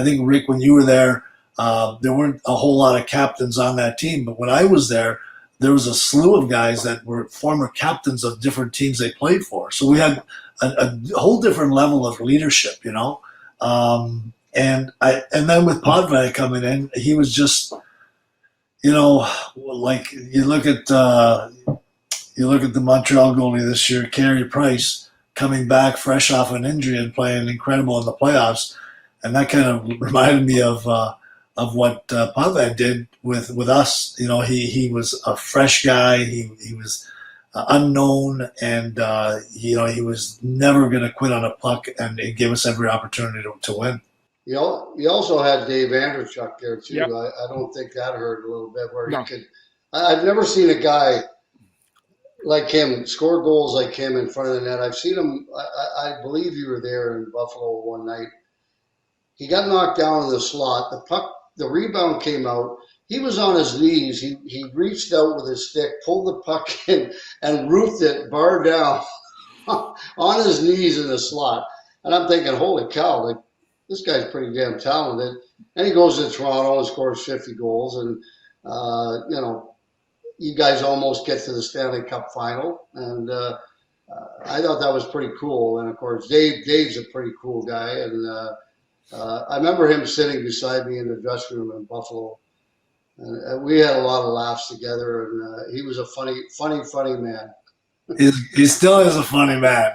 think Rick, when you were there weren't a whole lot of captains on that team, but when I was there was a slew of guys that were former captains of different teams they played for. So we had a whole different level of leadership, and then with Potvin coming in, he was just, like you look at the Montreal goalie this year, Carey Price, coming back fresh off an injury and playing incredible in the playoffs, and that kind of reminded me of what Potvin did with us. He was a fresh guy. He was unknown, and he was never going to quit on a puck, and it gave us every opportunity to win. You also had Dave Andrechuk there too. Yep. I don't think that hurt a little bit. No. He could. I've never seen a guy like him score goals like him in front of the net. I've seen him. I believe you were there in Buffalo one night. He got knocked down in the slot. The rebound came out. He was on his knees. He reached out with his stick, pulled the puck in, and roofed it bar down on his knees in the slot. And I'm thinking, holy cow, this guy's pretty damn talented. And he goes to Toronto and scores 50 goals. And you know, you guys almost get to the Stanley Cup final, and I thought that was pretty cool. And of course, Dave's a pretty cool guy, and I remember him sitting beside me in the dressing room in Buffalo, and we had a lot of laughs together. And he was a funny man. He still is a funny man.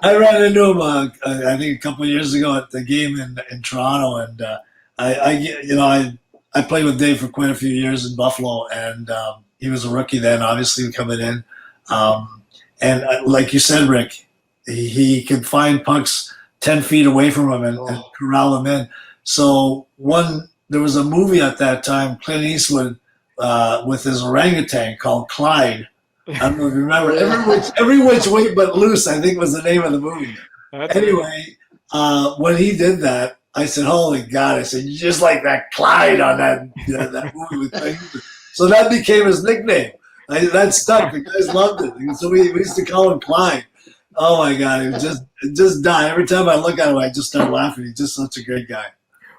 I ran into him, I think, a couple of years ago at the game in Toronto, and I played with Dave for quite a few years in Buffalo, and he was a rookie then, obviously coming in, and like you said, Rick, he could find pucks 10 feet away from him and corral them in. So there was a movie at that time, Clint Eastwood, with his orangutan called Clyde. I don't know if you remember. Every which way but loose, I think was the name of the movie. Anyway, when he did that, I said, "Holy God!" I said, "You just like that Clyde on that movie with Clint Eastwood." So that became his nickname. That stuck. The guys loved it. So we used to call him Clyde. Oh my God, it just died. Every time I look at him, I just start laughing. He's just such a great guy.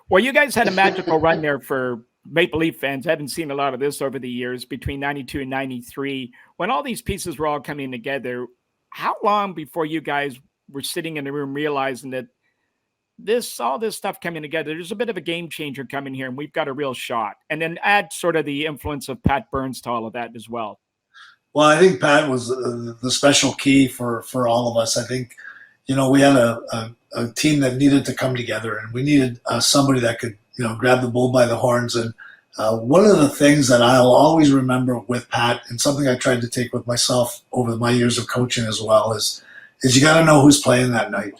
Well, you guys had a magical run there for Maple Leaf fans. I haven't seen a lot of this over the years between 92 and 93. When all these pieces were all coming together, how long before you guys were sitting in the room realizing that all this stuff coming together, there's a bit of a game changer coming here and we've got a real shot? And then add sort of the influence of Pat Burns to all of that as well. Well, I think Pat was the special key for all of us. I think, we had a team that needed to come together, and we needed somebody that could, grab the bull by the horns. And one of the things that I'll always remember with Pat, and something I tried to take with myself over my years of coaching as well, is you got to know who's playing that night.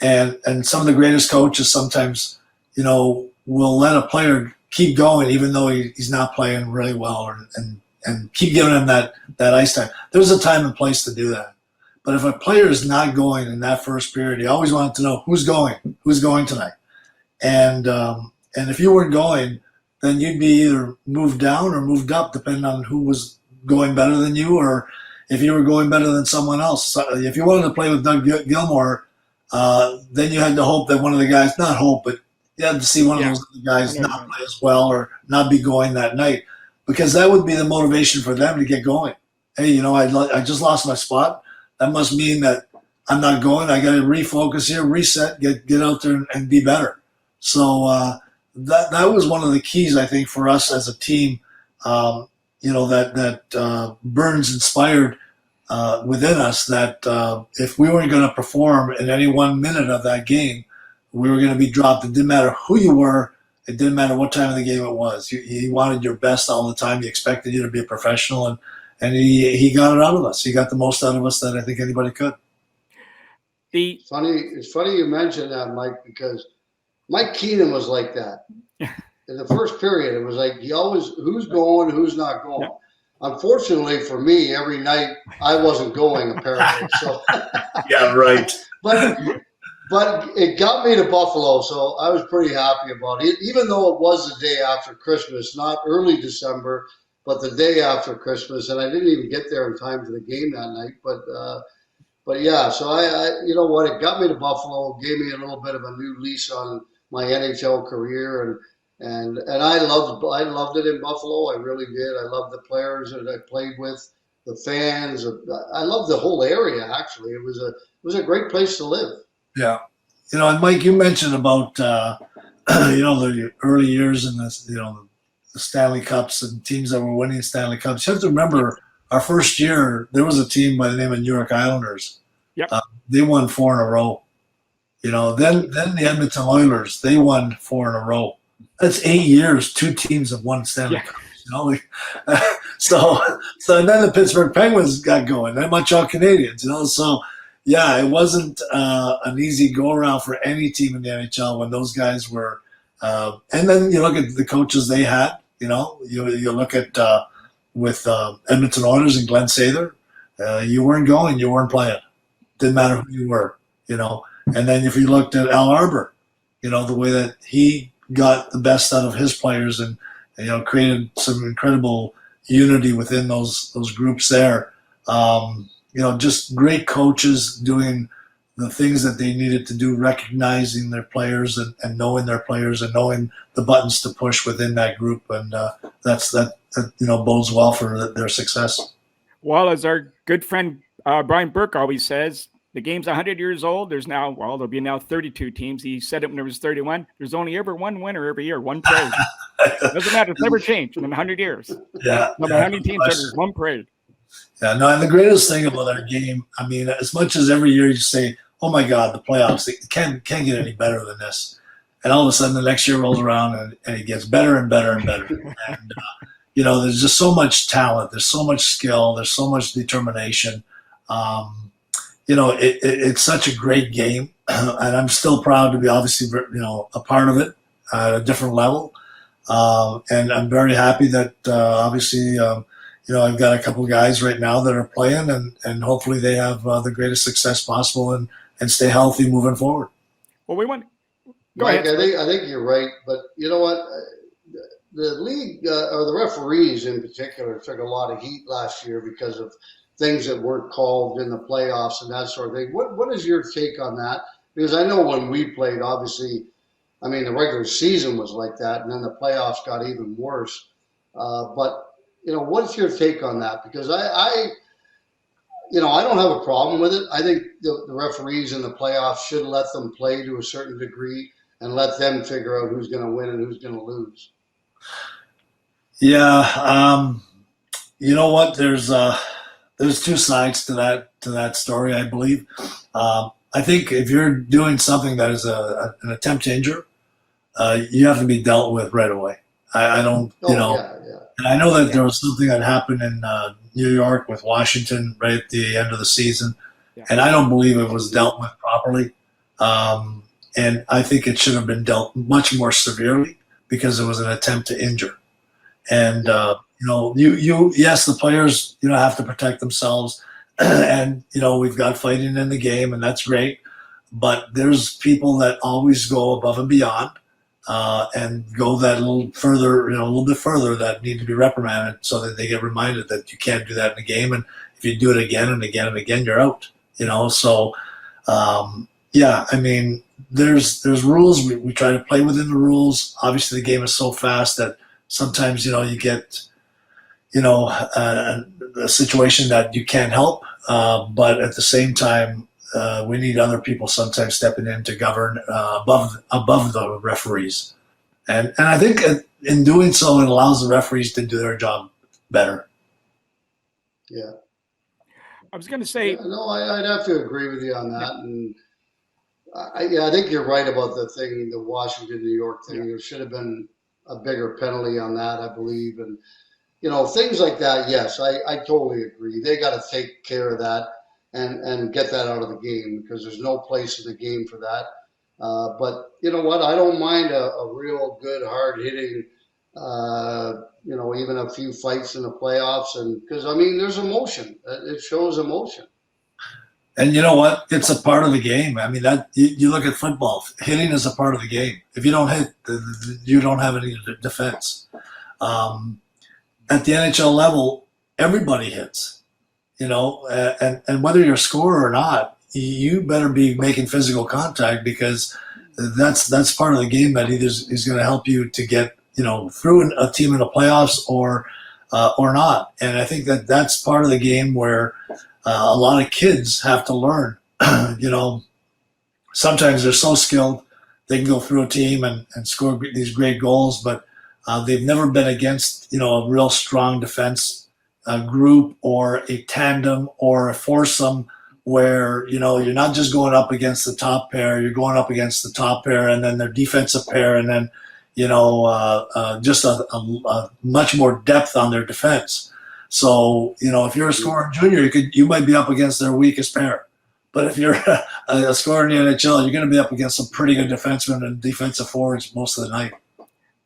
And some of the greatest coaches sometimes, will let a player keep going even though he's not playing really well, and keep giving him that ice time. There's a time and place to do that. But if a player is not going in that first period, you always want to know who's going tonight. And if you weren't going, then you'd be either moved down or moved up, depending on who was going better than you, or if you were going better than someone else. So if you wanted to play with Doug Gilmour, then you had to hope that one of the guys, not hope, but you had to see one of those guys not play as well or not be going that night, because that would be the motivation for them to get going. Hey, I just lost my spot. That must mean that I'm not going. I got to refocus here, reset, get out there and be better. So that was one of the keys, I think, for us as a team. That Burns inspired within us, that if we weren't going to perform in any 1 minute of that game, we were going to be dropped. It didn't matter who you were. It didn't matter what time of the game it was. He wanted your best all the time. He expected you to be a professional, and he got it out of us. He got the most out of us that I think anybody could. It's funny you mentioned that, Mike, because Mike Keenan was like that. In the first period, it was like who's going, who's not going. Yeah. Unfortunately for me, every night I wasn't going, apparently. So yeah, right. But it got me to Buffalo, so I was pretty happy about it, even though it was the day after Christmas, not early December, but the day after Christmas, and I didn't even get there in time for the game that night. But yeah, so I you know what, it got me to Buffalo, gave me a little bit of a new lease on my NHL career, and I loved it in Buffalo. I really did. I loved the players that I played with, the fans. I loved the whole area. Actually, it was a great place to live. Yeah, and Mike, you mentioned about the early years in this, the Stanley Cups and teams that were winning Stanley Cups. You have to remember, our first year there was a team by the name of New York Islanders. Yep. They won 4 in a row. Then the Edmonton Oilers, they won 4 in a row. That's 8 years 2 teams have won Stanley Cups. So and then the Pittsburgh Penguins got going. Then Montreal Canadiens. So. Yeah, it wasn't an easy go-around for any team in the NHL when those guys were and then you look at the coaches they had, you look at with Edmonton Oilers and Glenn Sather, you weren't going, you weren't playing. Didn't matter who you were, And then if you looked at Al Arbor, the way that he got the best out of his players and created some incredible unity within those groups there. Just great coaches doing the things that they needed to do, recognizing their players and knowing their players and knowing the buttons to push within that group. And that bodes well for their success. Well, as our good friend Brian Burke always says, the game's 100 years old. There'll be now 32 teams. He said it when there was 31. There's only ever one winner every year, one parade. Doesn't matter. It's never changed in 100 years. Yeah. No matter how many teams, there's one parade. Yeah, no, and the greatest thing about our game, I mean, as much as every year you say, oh my God, the playoffs, it can't get any better than this. And all of a sudden the next year rolls around and it gets better and better and better. And, there's just so much talent. There's so much skill. There's so much determination. It's such a great game. And I'm still proud to be obviously, a part of it at a different level. And I'm very happy that obviously, I've got a couple of guys right now that are playing, and hopefully they have the greatest success possible and stay healthy moving forward. Well, we want. Go Mike, ahead. I think you're right, but you know what? The league or the referees in particular took a lot of heat last year because of things that weren't called in the playoffs and that sort of thing. What is your take on that? Because I know when we played, obviously, I mean, the regular season was like that, and then the playoffs got even worse. But what's your take on that? Because I don't have a problem with it. I think the referees in the playoffs should let them play to a certain degree and let them figure out who's going to win and who's going to lose. Yeah, you know what? There's two sides to that story, I believe. I think if you're doing something that is an attempt to injure, you have to be dealt with right away. I don't, Yeah. And I know that there was something that happened in New York with Washington right at the end of the season, and I don't believe it was dealt with properly. And I think it should have been dealt much more severely because it was an attempt to injure. And yes, the players have to protect themselves, and we've got fighting in the game, and that's great. But there's people that always go above and beyond. And go that a little bit further that need to be reprimanded so that they get reminded that you can't do that in a game. And if you do it again and again and again, you're out, So, I mean, there's rules. We try to play within the rules. Obviously the game is so fast that sometimes, you get, a situation that you can't help. But at the same time, we need other people sometimes stepping in to govern above the referees, and I think in doing so, it allows the referees to do their job better. Yeah, I was going to say. Yeah, no, I'd have to agree with you on that, and I think you're right about the thing, the Washington New York thing. There should have been a bigger penalty on that, I believe, and things like that. Yes, I totally agree. They got to take care of that. And get that out of the game because there's no place in the game for that. But you know what? I don't mind a real good, hard-hitting, even a few fights in the playoffs. And because, I mean, there's emotion. It shows emotion. And you know what? It's a part of the game. I mean, that you look at football. Hitting is a part of the game. If you don't hit, you don't have any defense. At the NHL level, everybody hits. And whether you're a scorer or not, you better be making physical contact because that's part of the game that either is going to help you to get through a team in the playoffs or not. And I think that's part of the game where a lot of kids have to learn. Sometimes they're so skilled they can go through a team and score these great goals, but they've never been against a real strong defense. A group or a tandem or a foursome where you're not just going up against the top pair, you're going up against the top pair and then their defensive pair and then just a much more depth on their defense. So if you're a scorer junior, you might be up against their weakest pair, but if you're a scorer in the NHL, you're going to be up against some pretty good defensemen and defensive forwards most of the night.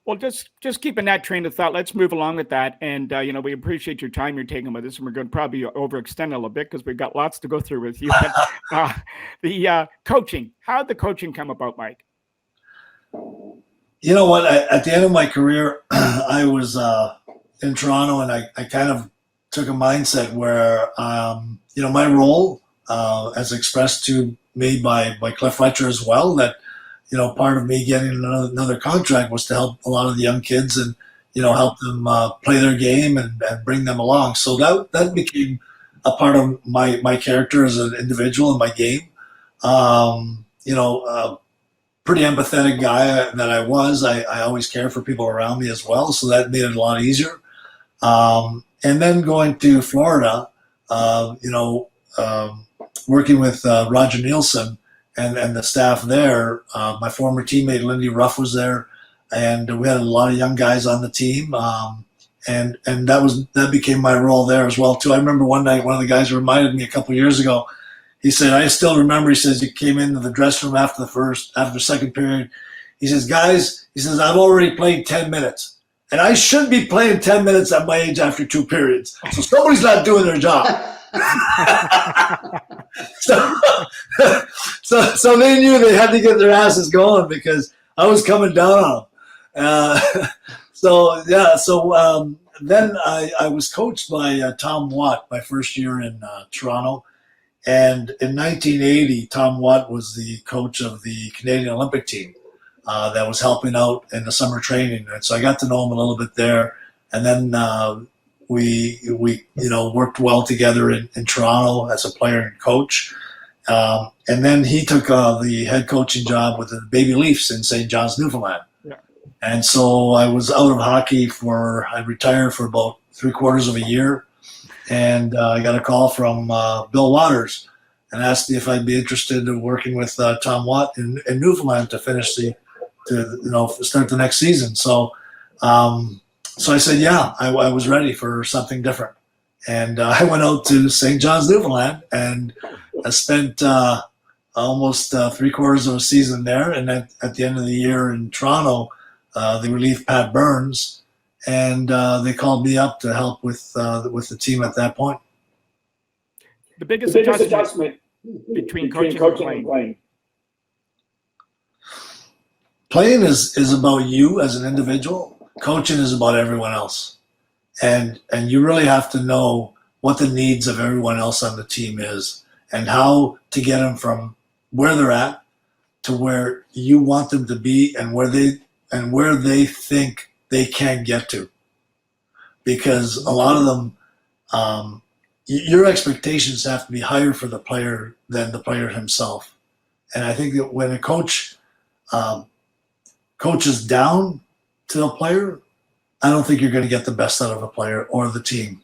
Well, just keeping that train of thought, let's move along with that. And, we appreciate your time you're taking with us. And we're going to probably overextend a little bit because we've got lots to go through with you. But, the coaching, how did the coaching come about, Mike? You know what? At the end of my career, I was in Toronto and I kind of took a mindset where, my role as expressed to made by Cliff Fletcher as well, that, part of me getting another contract was to help a lot of the young kids and, help them play their game and bring them along. So that became a part of my character as an individual and my game. Pretty empathetic guy that I was. I always cared for people around me as well, so that made it a lot easier. And then going to Florida, working with Roger Nielsen and the staff there. My former teammate Lindy Ruff was there, and we had a lot of young guys on the team. And that became my role there as well too. I remember one night one of the guys reminded me a couple of years ago. He said, I still remember, he says, he came into the dressing room after the second period. He says, guys, I've already played 10 minutes. And I shouldn't be playing 10 minutes at my age after 2 periods. So somebody's not doing their job. so they knew they had to get their asses going because I was coming down on them. Then I was coached by Tom Watt my first year in Toronto. And in 1980, Tom Watt was the coach of the Canadian Olympic team that was helping out in the summer training. And so I got to know him a little bit there. And then we worked well together in Toronto as a player and coach. And then he took the head coaching job with the Baby Leafs in St. John's, Newfoundland. Yeah. And so I was out of hockey I retired for about 3/4 of a year. And I got a call from Bill Waters and asked me if I'd be interested in working with Tom Watt in Newfoundland to start the next season. So I said, yeah, I was ready for something different. And I went out to St. John's, Newfoundland, and I spent almost 3/4 of a season there. And at the end of the year in Toronto, they relieved Pat Burns. And they called me up to help with the team at that point. The biggest adjustment between coaching and playing. Playing is about you as an individual. Coaching is about everyone else. And you really have to know what the needs of everyone else on the team is and how to get them from where they're at to where you want them to be and where they think they can get to, because a lot of them, your expectations have to be higher for the player than the player himself. And I think that when a coach coaches down to the player, I don't think you're going to get the best out of a player or the team.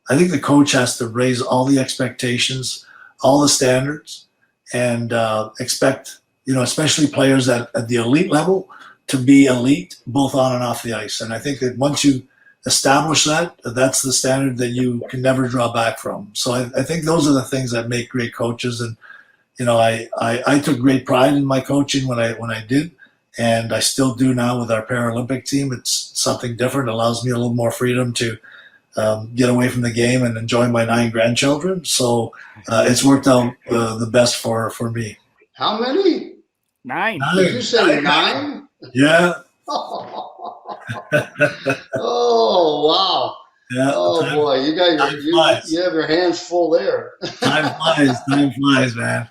I think the coach has to raise all the expectations, all the standards, and expect, especially players at the elite level, to be elite both on and off the ice. And I think that once you establish that, that's the standard that you can never draw back from. So I think those are the things that make great coaches. And I took great pride in my coaching when I did, and I still do now with our Paralympic team. It's something different. It allows me a little more freedom to get away from the game and enjoy my 9 grandchildren. So it's worked out the best for me. How many? 9. Did you say 9? Yeah. Oh, wow. Yeah. Oh, boy. You have your hands full there. Time flies, man.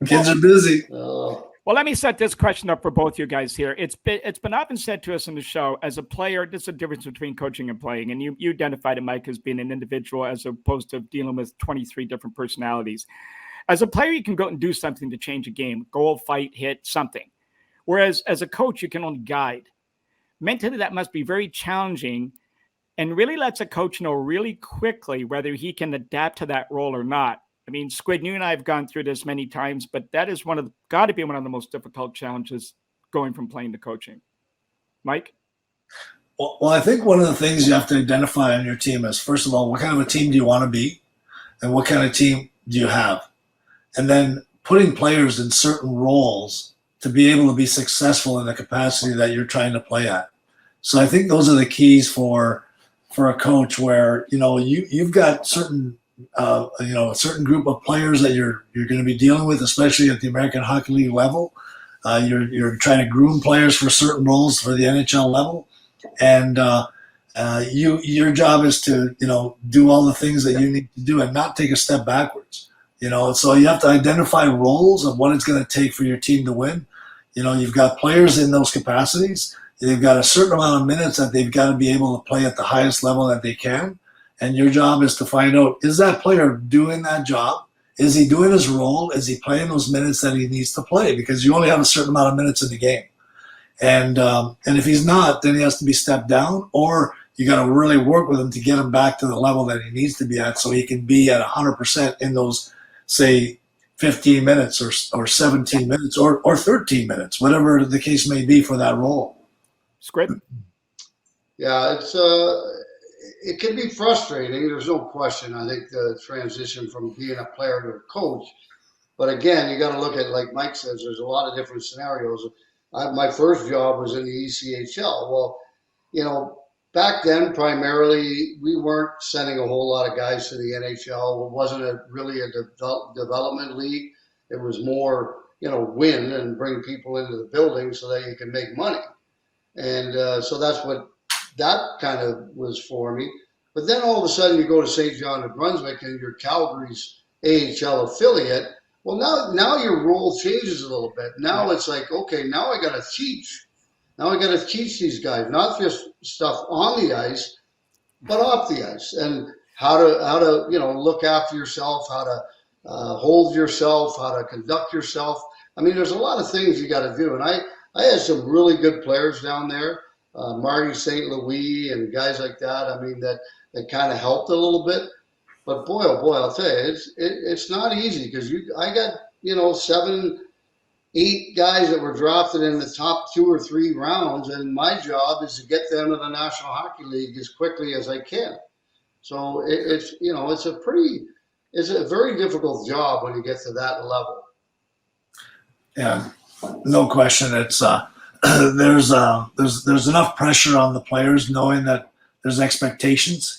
Kids are busy. Oh. Well, let me set this question up for both you guys here. It's been often said to us in the show, as a player, there's a difference between coaching and playing. And you identified it, Mike, as being an individual as opposed to dealing with 23 different personalities. As a player, you can go out and do something to change a game, goal, fight, hit, something. Whereas as a coach, you can only guide. Mentally, that must be very challenging and really lets a coach know really quickly whether he can adapt to that role or not. I mean, Squid, you and I have gone through this many times, but that is got to be one of the most difficult challenges going from playing to coaching. Mike? Well, I think one of the things you have to identify on your team is, first of all, what kind of a team do you want to be? And what kind of team do you have? And then putting players in certain roles to be able to be successful in the capacity that you're trying to play at. So I think those are the keys for a coach, where you've got certain a certain group of players that you're going to be dealing with, especially at the American Hockey League level. You're trying to groom players for certain roles for the NHL level, and your job is to do all the things that you need to do and not take a step backwards. So you have to identify roles of what it's going to take for your team to win. You've got players in those capacities. They've got a certain amount of minutes that they've got to be able to play at the highest level that they can. And your job is to find out, is that player doing that job? Is he doing his role? Is he playing those minutes that he needs to play? Because you only have a certain amount of minutes in the game. And if he's not, then he has to be stepped down, or you got to really work with him to get him back to the level that he needs to be at so he can be at 100% in those, say, 15 minutes or 17 minutes or 13 minutes, whatever the case may be for that role. Squid? Yeah, it can be frustrating. There's no question. I think the transition from being a player to a coach. But again, you got to look at, like Mike says, there's a lot of different scenarios. My first job was in the ECHL. Well, back then, primarily, we weren't sending a whole lot of guys to the NHL. It wasn't really a development league. It was more, win and bring people into the building so that you can make money. And so that's what that kind of was for me. But then all of a sudden you go to St. John, New Brunswick, and you're Calgary's AHL affiliate. Well, now your role changes a little bit. Now it's like, okay, now I got to teach. Now I got to teach these guys, not just stuff on the ice, but off the ice, and how to look after yourself, how to hold yourself, how to conduct yourself. I mean, there's a lot of things you got to do. And I had some really good players down there, Marty St. Louis and guys like that. I mean, that kind of helped a little bit. But boy, oh boy, I'll tell you, it's not easy because I got 7, 8 guys that were drafted in the top 2 or 3 rounds, and my job is to get them to the National Hockey League as quickly as I can. So it's a very difficult job when you get to that level. Yeah, no question. It's there's enough pressure on the players knowing that there's expectations,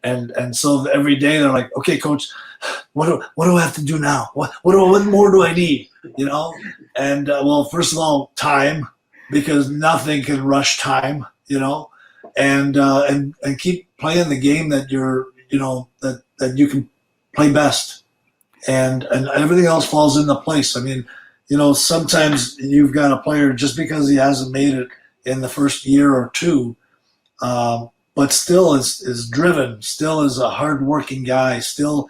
and so every day they're like, okay, coach, what do I have to do now? What more do I need? And well, first of all, time, because nothing can rush time, and keep playing the game that you're, that you can play best, and everything else falls into place. I mean, sometimes you've got a player just because he hasn't made it in the first year or two, but still is driven, still is a hardworking guy, still,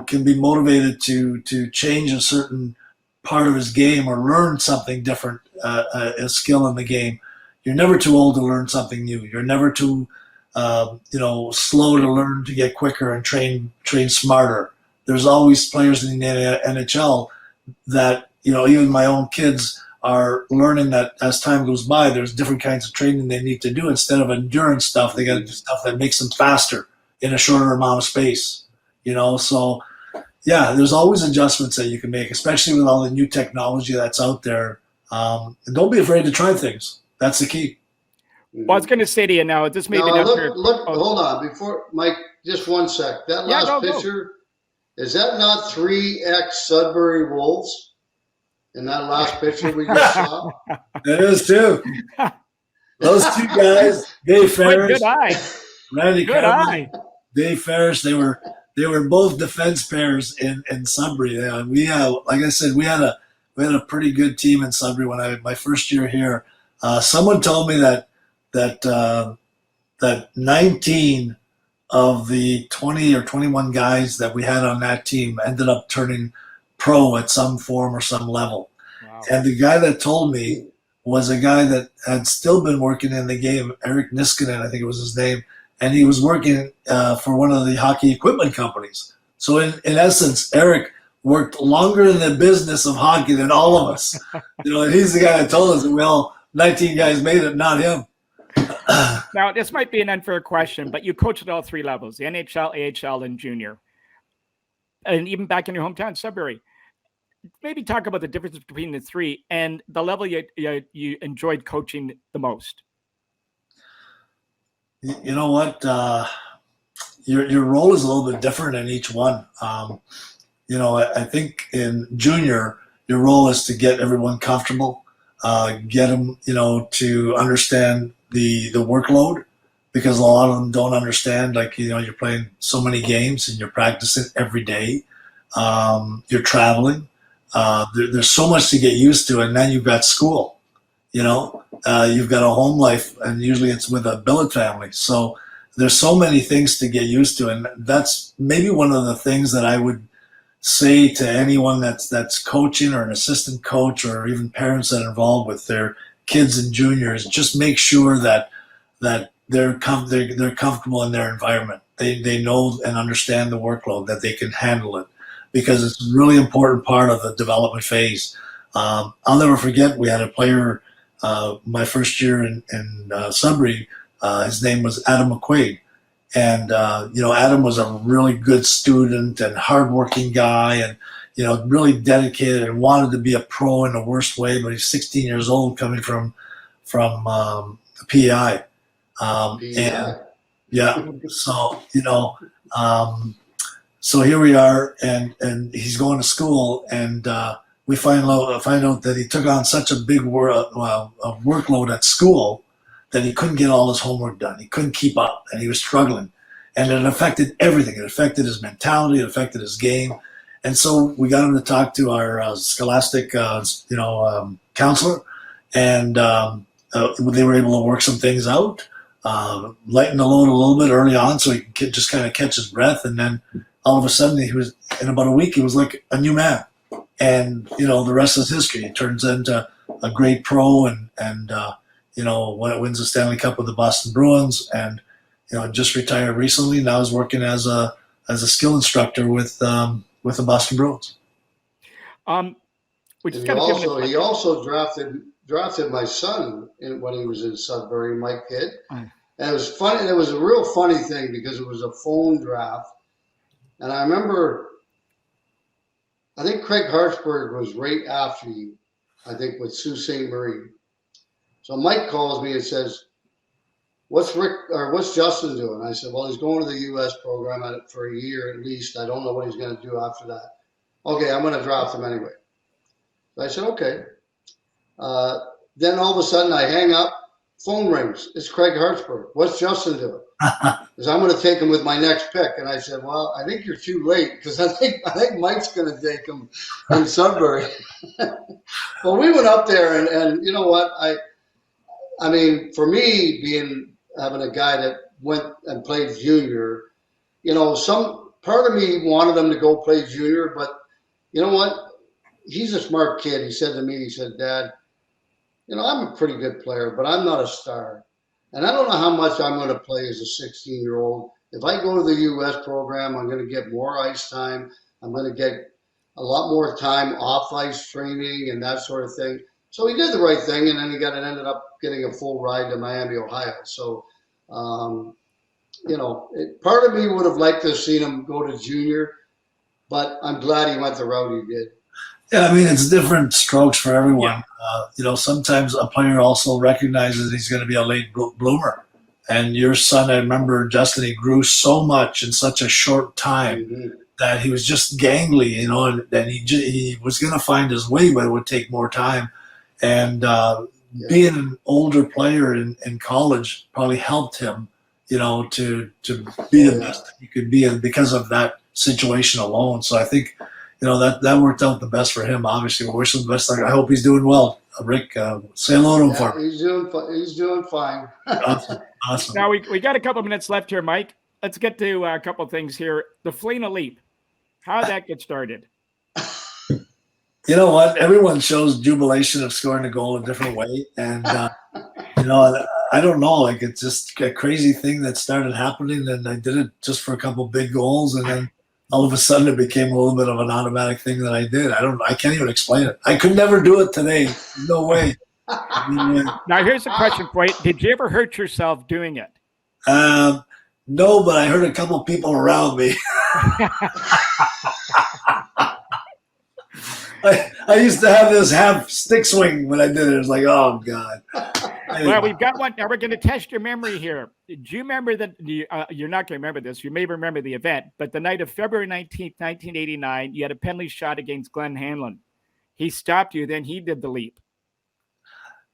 can be motivated to change a certain part of his game or learn something different, a skill in the game. You're never too old to learn something new. You're never too, slow to learn to get quicker and train smarter. There's always players in the NHL that, even my own kids are learning that as time goes by, there's different kinds of training they need to do. Instead of endurance stuff, they got to do stuff that makes them faster in a shorter amount of space. So yeah, there's always adjustments that you can make, especially with all the new technology that's out there. And don't be afraid to try things. That's the key. Well, I was going to say to you now, this may be look, hold on, before Mike, just one sec. That last picture, is that not 3X Sudbury Wolves? In that last picture we just saw? It is too. Those 2 guys, Dave Ferris, good eye. Randy Good eye. Dave Ferris, they were both defense pairs in Sudbury. We like I said, we had a pretty good team in Sudbury when my first year here. Someone told me that 19 of the 20 or 21 guys that we had on that team ended up turning pro at some form or some level. Wow. And the guy that told me was a guy that had still been working in the game, Eric Niskanen, I think it was his name, and he was working for one of the hockey equipment companies. So in essence, Eric worked longer in the business of hockey than all of us. And he's the guy that told us that 19 guys made it, not him. Now, this might be an unfair question, but you coached at all 3 levels, the NHL, AHL, and junior. And even back in your hometown, Sudbury. Maybe talk about the difference between the 3 and the level you enjoyed coaching the most. You know what? Your role is a little bit different in each one. I think in junior, your role is to get everyone comfortable, get them, to understand the workload, because a lot of them don't understand. Like, you're playing so many games and you're practicing every day. You're traveling. There's so much to get used to, and then you've got school. You know, you've got a home life, and usually it's with a billet family. So there's so many things to get used to, and that's maybe one of the things that I would say to anyone that's coaching or an assistant coach or even parents that are involved with their kids and juniors. Just make sure that they're comfortable in their environment. They know and understand the workload, that they can handle it, because it's a really important part of the development phase. I'll never forget, we had a player my first year in Sudbury. His name was Adam Mcquaid. And, Adam was a really good student and hardworking guy, and, really dedicated and wanted to be a pro in the worst way, but he's 16 years old, coming from PEI. And yeah, so, so here we are, and he's going to school, and we find out that he took on such a big workload at school that he couldn't get all his homework done. He couldn't keep up, and he was struggling. And it affected everything. It affected his mentality. It affected his game. And so we got him to talk to our scholastic, counselor, and they were able to work some things out, lighten the load a little bit early on so he could just kind of catch his breath. And then all of a sudden, in about a week, he was like a new man. And, the rest is history. He turns into a great pro and when it wins the Stanley Cup with the Boston Bruins, and just retired recently. Now he's working as a skill instructor with the Boston Bruins. He also drafted my son when he was in Sudbury, Mike Kidd. And it was funny. It was a real funny thing because it was a phone draft, and I remember, I think Craig Hartsburg was right after you, I think, with Sault Ste. Marie. So Mike calls me and says, what's Justin doing? I said, well, he's going to the U.S. program for a year at least. I don't know what he's going to do after that. Okay, I'm going to draft him anyway. So I said, okay. Then all of a sudden I hang up, phone rings. It's Craig Hartsburg. What's Justin doing? Because I'm going to take him with my next pick. And I said, well, I think you're too late, because I think Mike's going to take him in Sudbury. Well, we went up there, and you know what? I mean, for me, having a guy that went and played junior, some part of me wanted him to go play junior, but you know what? He's a smart kid. He said to me, he said, Dad, I'm a pretty good player, but I'm not a star. And I don't know how much I'm going to play as a 16-year-old. If I go to the U.S. program, I'm going to get more ice time. I'm going to get a lot more time off ice training and that sort of thing. So he did the right thing, and then he ended up getting a full ride to Miami, Ohio. So, part of me would have liked to have seen him go to junior, but I'm glad he went the route he did. Yeah, I mean, it's different strokes for everyone. Yeah. Sometimes a player also recognizes he's going to be a late bloomer. And your son, I remember, Justin, he grew so much in such a short time that he was just gangly, and he was going to find his way, but it would take more time. And being an older player in college probably helped him, to be the best that he could be, and because of that situation alone. So I think, that worked out the best for him. Obviously, we wish him the best. I hope he's doing well. Rick, say hello to him for me. He's doing fine. Awesome. Now we got a couple minutes left here, Mike. Let's get to a couple of things here. The Foligno leap. How did that get started? You know what? Everyone shows jubilation of scoring a goal a different way. And, I don't know. Like, it's just a crazy thing that started happening. And I did it just for a couple big goals. And then all of a sudden it became a little bit of an automatic thing that I did. I can't even explain it. I could never do it today. No way. Now, here's a question for you. Did you ever hurt yourself doing it? No, but I hurt a couple people around me. I used to have this half stick swing when I did it. It was like, oh, God. Well, we've got one. Now we're going to test your memory here. Do you remember that? You're not going to remember this. You may remember the event, but the night of February 19th, 1989, you had a penalty shot against Glenn Hanlon. He stopped you. Then he did the leap.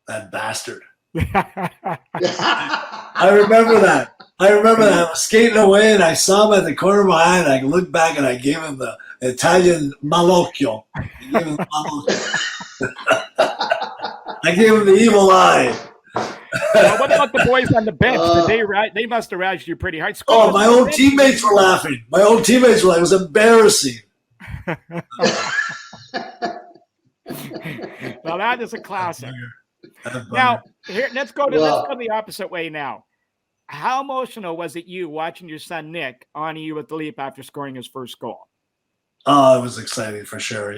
That bastard. I remember that. I was skating away, and I saw him at the corner of my eye, and I looked back, and I gave him the Italian malocchio. I gave him malocchio. I gave him the evil eye. Well, what about the boys on the bench? They must have razzed you pretty hard. Oh, my own teammates were laughing. My own teammates were like, it was embarrassing. Well, that is a classic. Now, here, let's go the opposite way now. How emotional was it you watching your son Nick honor you with the leap after scoring his first goal? Oh, it was exciting for sure.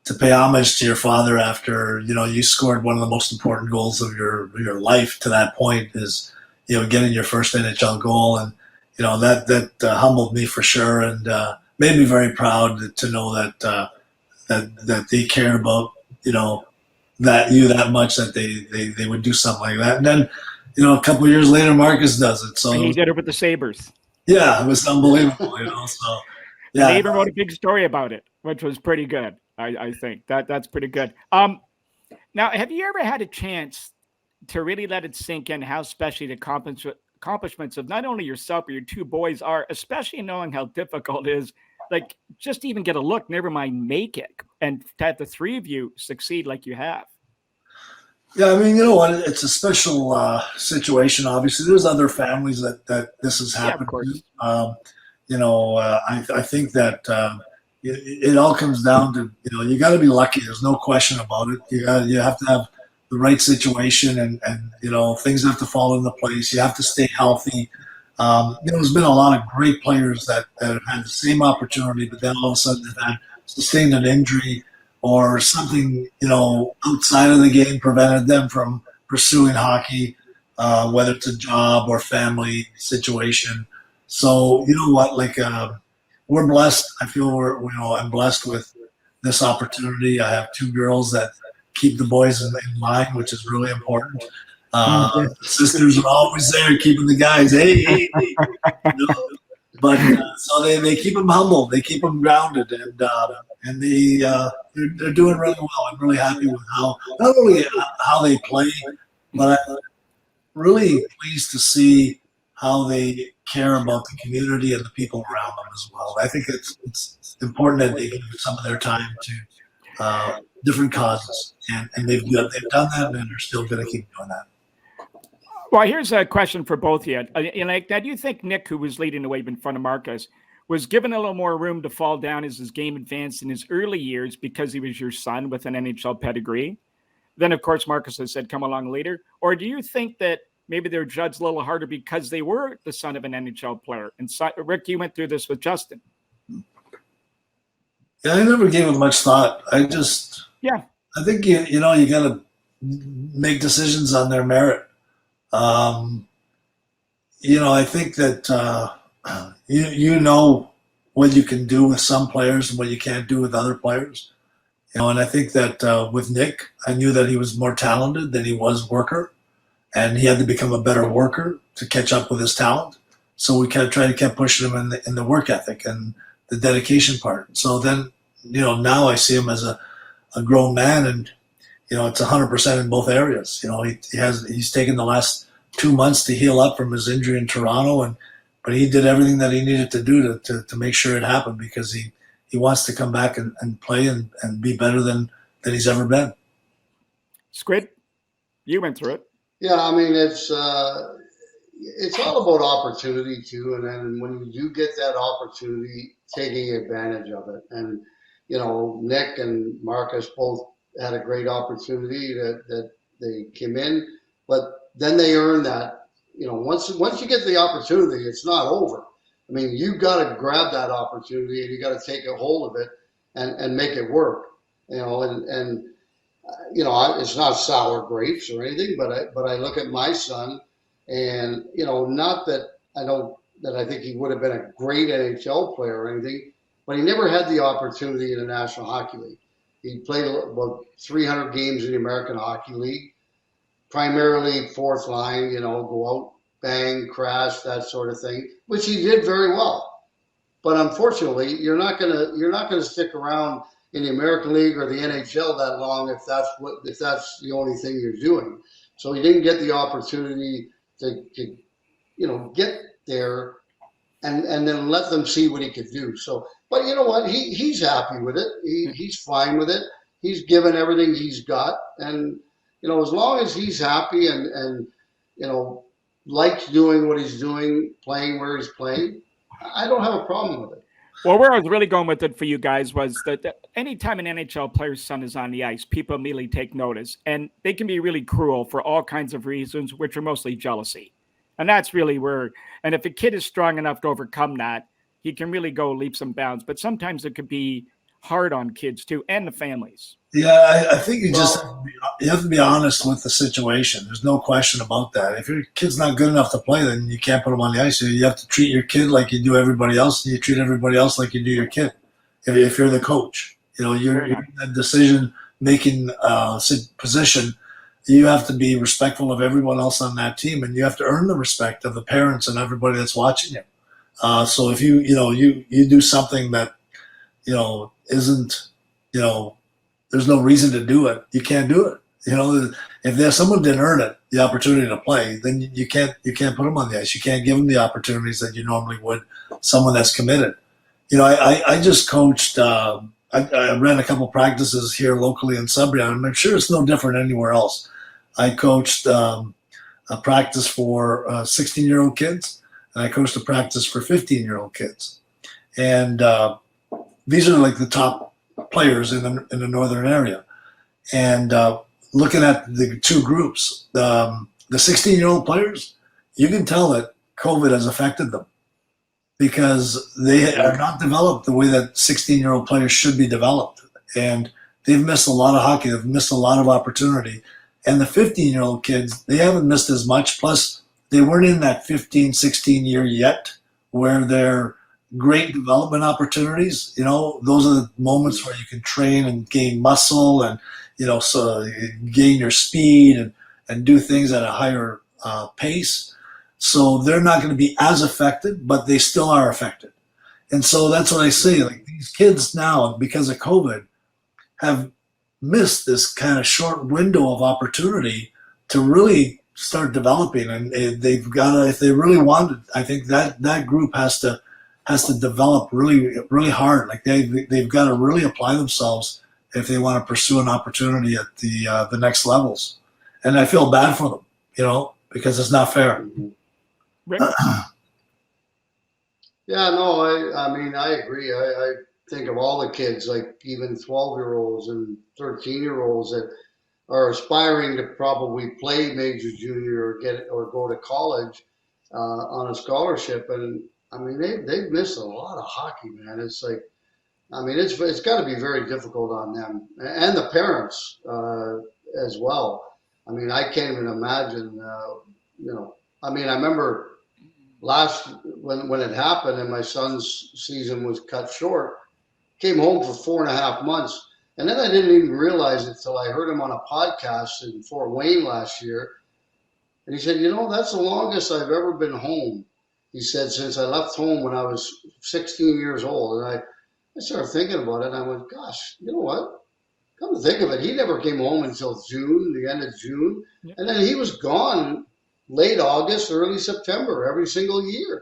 To pay homage to your father after you scored one of the most important goals of your life to that point is getting your first NHL goal, and that humbled me for sure, and made me very proud to know that they cared about that much, that they would do something like that. And then a couple of years later, Marcus does it. So and he did it with the Sabres. Yeah, it was unbelievable. So yeah, they even wrote a big story about it, which was pretty good. I think that's pretty good. Now, have you ever had a chance to really let it sink in how special the accomplishments of not only yourself but your two boys are, especially knowing how difficult it is, like just even get a look, never mind make it, and to have the three of you succeed like you have? Yeah, I mean, you know what? It's a special situation. Obviously, there's other families that this has happened to. I think that it all comes down to you got to be lucky. There's no question about it. You have to have the right situation, and things have to fall into place. You have to stay healthy. There's been a lot of great players that have had the same opportunity, but then all of a sudden they've had sustained an injury or something, outside of the game prevented them from pursuing hockey, whether it's a job or family situation. So, you know what, we're blessed. I feel I'm blessed with this opportunity. I have two girls that keep the boys in line, which is really important. Sisters are always there keeping the guys, hey. But so they keep them humble, they keep them grounded, and they're doing really well. I'm really happy with not only how they play, but I'm really pleased to see how they care about the community and the people around them as well. I think it's important that they give some of their time to different causes, and they've done that, and they're still going to keep doing that. Well, here's a question for both of you. Now, do you think Nick, who was leading the way in front of Marcus, was given a little more room to fall down as his game advanced in his early years because he was your son with an NHL pedigree? Then, of course, Marcus has said, come along later. Or do you think that maybe they're judged a little harder because they were the son of an NHL player? And Rick, you went through this with Justin. Yeah, I never gave it much thought. I think, you got to make decisions on their merit. I think that you know what you can do with some players and what you can't do with other players. And I think that with Nick, I knew that he was more talented than he was worker, and he had to become a better worker to catch up with his talent. So we kept pushing him in the work ethic and the dedication part. So then, now I see him as a grown man, and it's 100% in both areas. He's taken the last 2 months to heal up from his injury in Toronto, but he did everything that he needed to do to make sure it happened, because he wants to come back and play and be better than he's ever been. Squid, you went through it. Yeah, I mean, it's all about opportunity too, and then when you do get that opportunity, taking advantage of it. And Nick and Marcus both had a great opportunity that they came in, but then they earn that. Once you get the opportunity, it's not over. I mean, you got to grab that opportunity, and you got to take a hold of it and make it work. It's not sour grapes or anything, but I look at my son, and not that I think he would have been a great NHL player or anything, but he never had the opportunity in the National Hockey League. He played about 300 games in the American Hockey League, primarily fourth line, go out, bang, crash, that sort of thing, which he did very well. But unfortunately, you're not gonna stick around in the American League or the NHL that long if that's the only thing you're doing. So he didn't get the opportunity to get there and then let them see what he could do. So, but you know what? He's happy with it. He's fine with it. He's given everything he's got, and as long as he's happy and likes doing what he's doing, playing where he's playing, I don't have a problem with it. Well, where I was really going with it for you guys was that anytime an NHL player's son is on the ice, people immediately take notice, and they can be really cruel for all kinds of reasons, which are mostly jealousy. And that's really where, and if a kid is strong enough to overcome that, he can really go leaps and bounds. But sometimes it could be hard on kids too, and the families. Yeah, I think you have to be honest with the situation. There's no question about that. If your kid's not good enough to play, then you can't put him on the ice. You have to treat your kid like you do everybody else, and you treat everybody else like you do your kid. If you're the coach, you're in a decision-making position. You have to be respectful of everyone else on that team, and you have to earn the respect of the parents and everybody that's watching you. So if you do something that isn't there's no reason to do it, you can't do it. If there's someone didn't earn it, the opportunity to play, then you can't put them on the ice. You can't give them the opportunities that you normally would someone that's committed. I just coached. I ran a couple practices here locally in Sudbury. I'm sure it's no different anywhere else. I coached a practice for 16-year-old kids, and I coached a practice for 15-year-old kids. And these are like the top players in the northern area. And looking at the two groups, the 16-year-old players, you can tell that COVID has affected them because they are not developed the way that 16-year-old players should be developed. And they've missed a lot of hockey. They've missed a lot of opportunity. And the 15-year-old kids, they haven't missed as much. Plus, they weren't in that 15, 16 year yet where they're great development opportunities. Those are the moments where you can train and gain muscle and, so gain your speed and do things at a higher pace. So they're not going to be as affected, but they still are affected. And so that's what I say. Like these kids now, because of COVID, have missed this kind of short window of opportunity to really start developing. And they've got to, if they really want it, I think that group has to develop really, really hard. Like they've got to really apply themselves if they want to pursue an opportunity at the next levels. And I feel bad for them, because it's not fair. Yeah, no, I agree. I think of all the kids, like even 12-year-olds and 13-year-olds that are aspiring to probably play major junior or go to college on a scholarship. And they've missed a lot of hockey, man. It's like, it's got to be very difficult on them and the parents as well. I can't even imagine. I remember when it happened and my son's season was cut short. Came home for 4.5 months, and then I didn't even realize it until I heard him on a podcast in Fort Wayne last year. And he said, that's the longest I've ever been home. He said, since I left home when I was 16 years old. And I started thinking about it, and I went, gosh, you know what? Come to think of it, he never came home until June, the end of June. Yeah. And then he was gone late August, early September, every single year.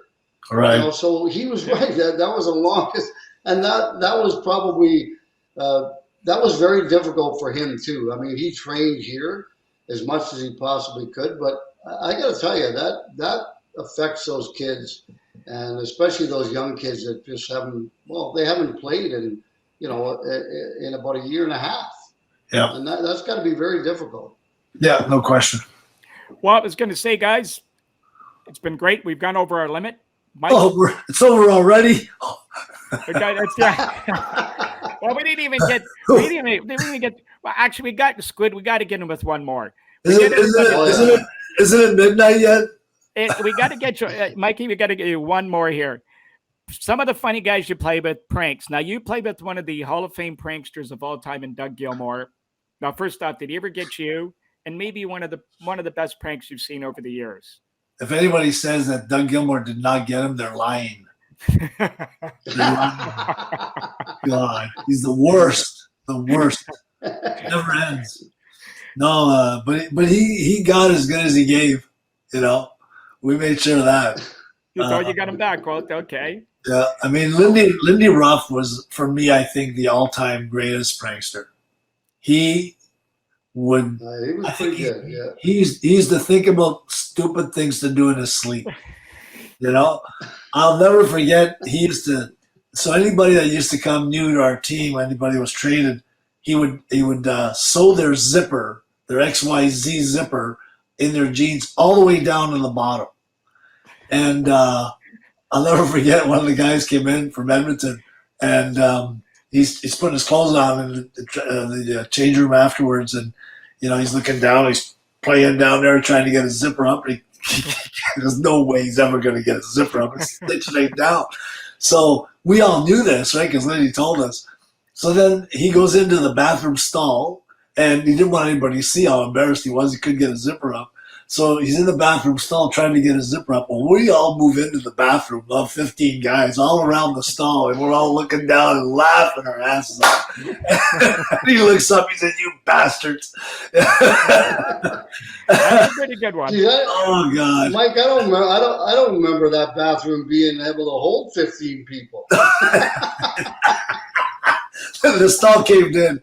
All right. So he was right. That was the longest. And that was probably, that was very difficult for him too. He trained here as much as he possibly could, but I got to tell you that affects those kids, and especially those young kids that just haven't played in about a year and a half. Yeah. And that's got to be very difficult. Yeah, no question. Well, I was going to say, guys, it's been great. We've gone over our limit. Mike, it's over already. Yeah. Well, we didn't even get. Well, actually, we got Squid. We got to get him with one more. Isn't it midnight yet? We got to get you, Mikey. We got to get you one more here. Some of the funny guys you play with, pranks. Now, you played with one of the Hall of Fame pranksters of all time, in Doug Gilmour. Now, first off, did he ever get you? And maybe one of the best pranks you've seen over the years. If anybody says that Doug Gilmour did not get him, they're lying. God, he's the worst. The worst. It never ends. No, but he got as good as he gave. We made sure of that. You thought you got him back. Well, okay. Yeah, I mean, Lindy Ruff was, for me, I think, the all-time greatest prankster. He would. He was pretty good. Yeah. He's to think about stupid things to do in his sleep. You know, I'll never forget. He used to. So anybody that used to come new to our team, anybody was traded, he would sew their zipper, their XYZ zipper, in their jeans all the way down to the bottom. And I'll never forget, one of the guys came in from Edmonton, and he's putting his clothes on in the change room afterwards, and he's looking down, he's playing down there trying to get his zipper up. And there's no way he's ever going to get his zipper up. It's stitched right down. So we all knew this, right? Because Lindy told us. So then he goes into the bathroom stall, and he didn't want anybody to see how embarrassed he was. He couldn't get his zipper up. So he's in the bathroom stall trying to get his zipper up. Well, we all move into the bathroom, about 15 guys, all around the stall, and we're all looking down and laughing our asses off. He looks up, he said, "You bastards." That's a pretty good one. Gee, Oh God, Mike, I don't remember that bathroom being able to hold 15 people. the stall caved in.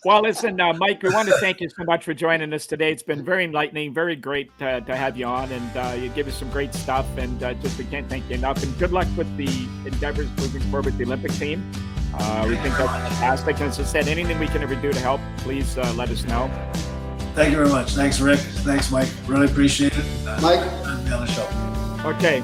Well, listen, Mike, we want to thank you so much for joining us today. It's been very enlightening, very great to have you on, and you give us some great stuff, and just we can't thank you enough. And good luck with the endeavors moving forward with the Olympic team. We think that's fantastic. And as I said, anything we can ever do to help, please let us know. Thank you very much. Thanks, Rick. Thanks, Mike. Really appreciate it. Mike? Be on the show. Okay.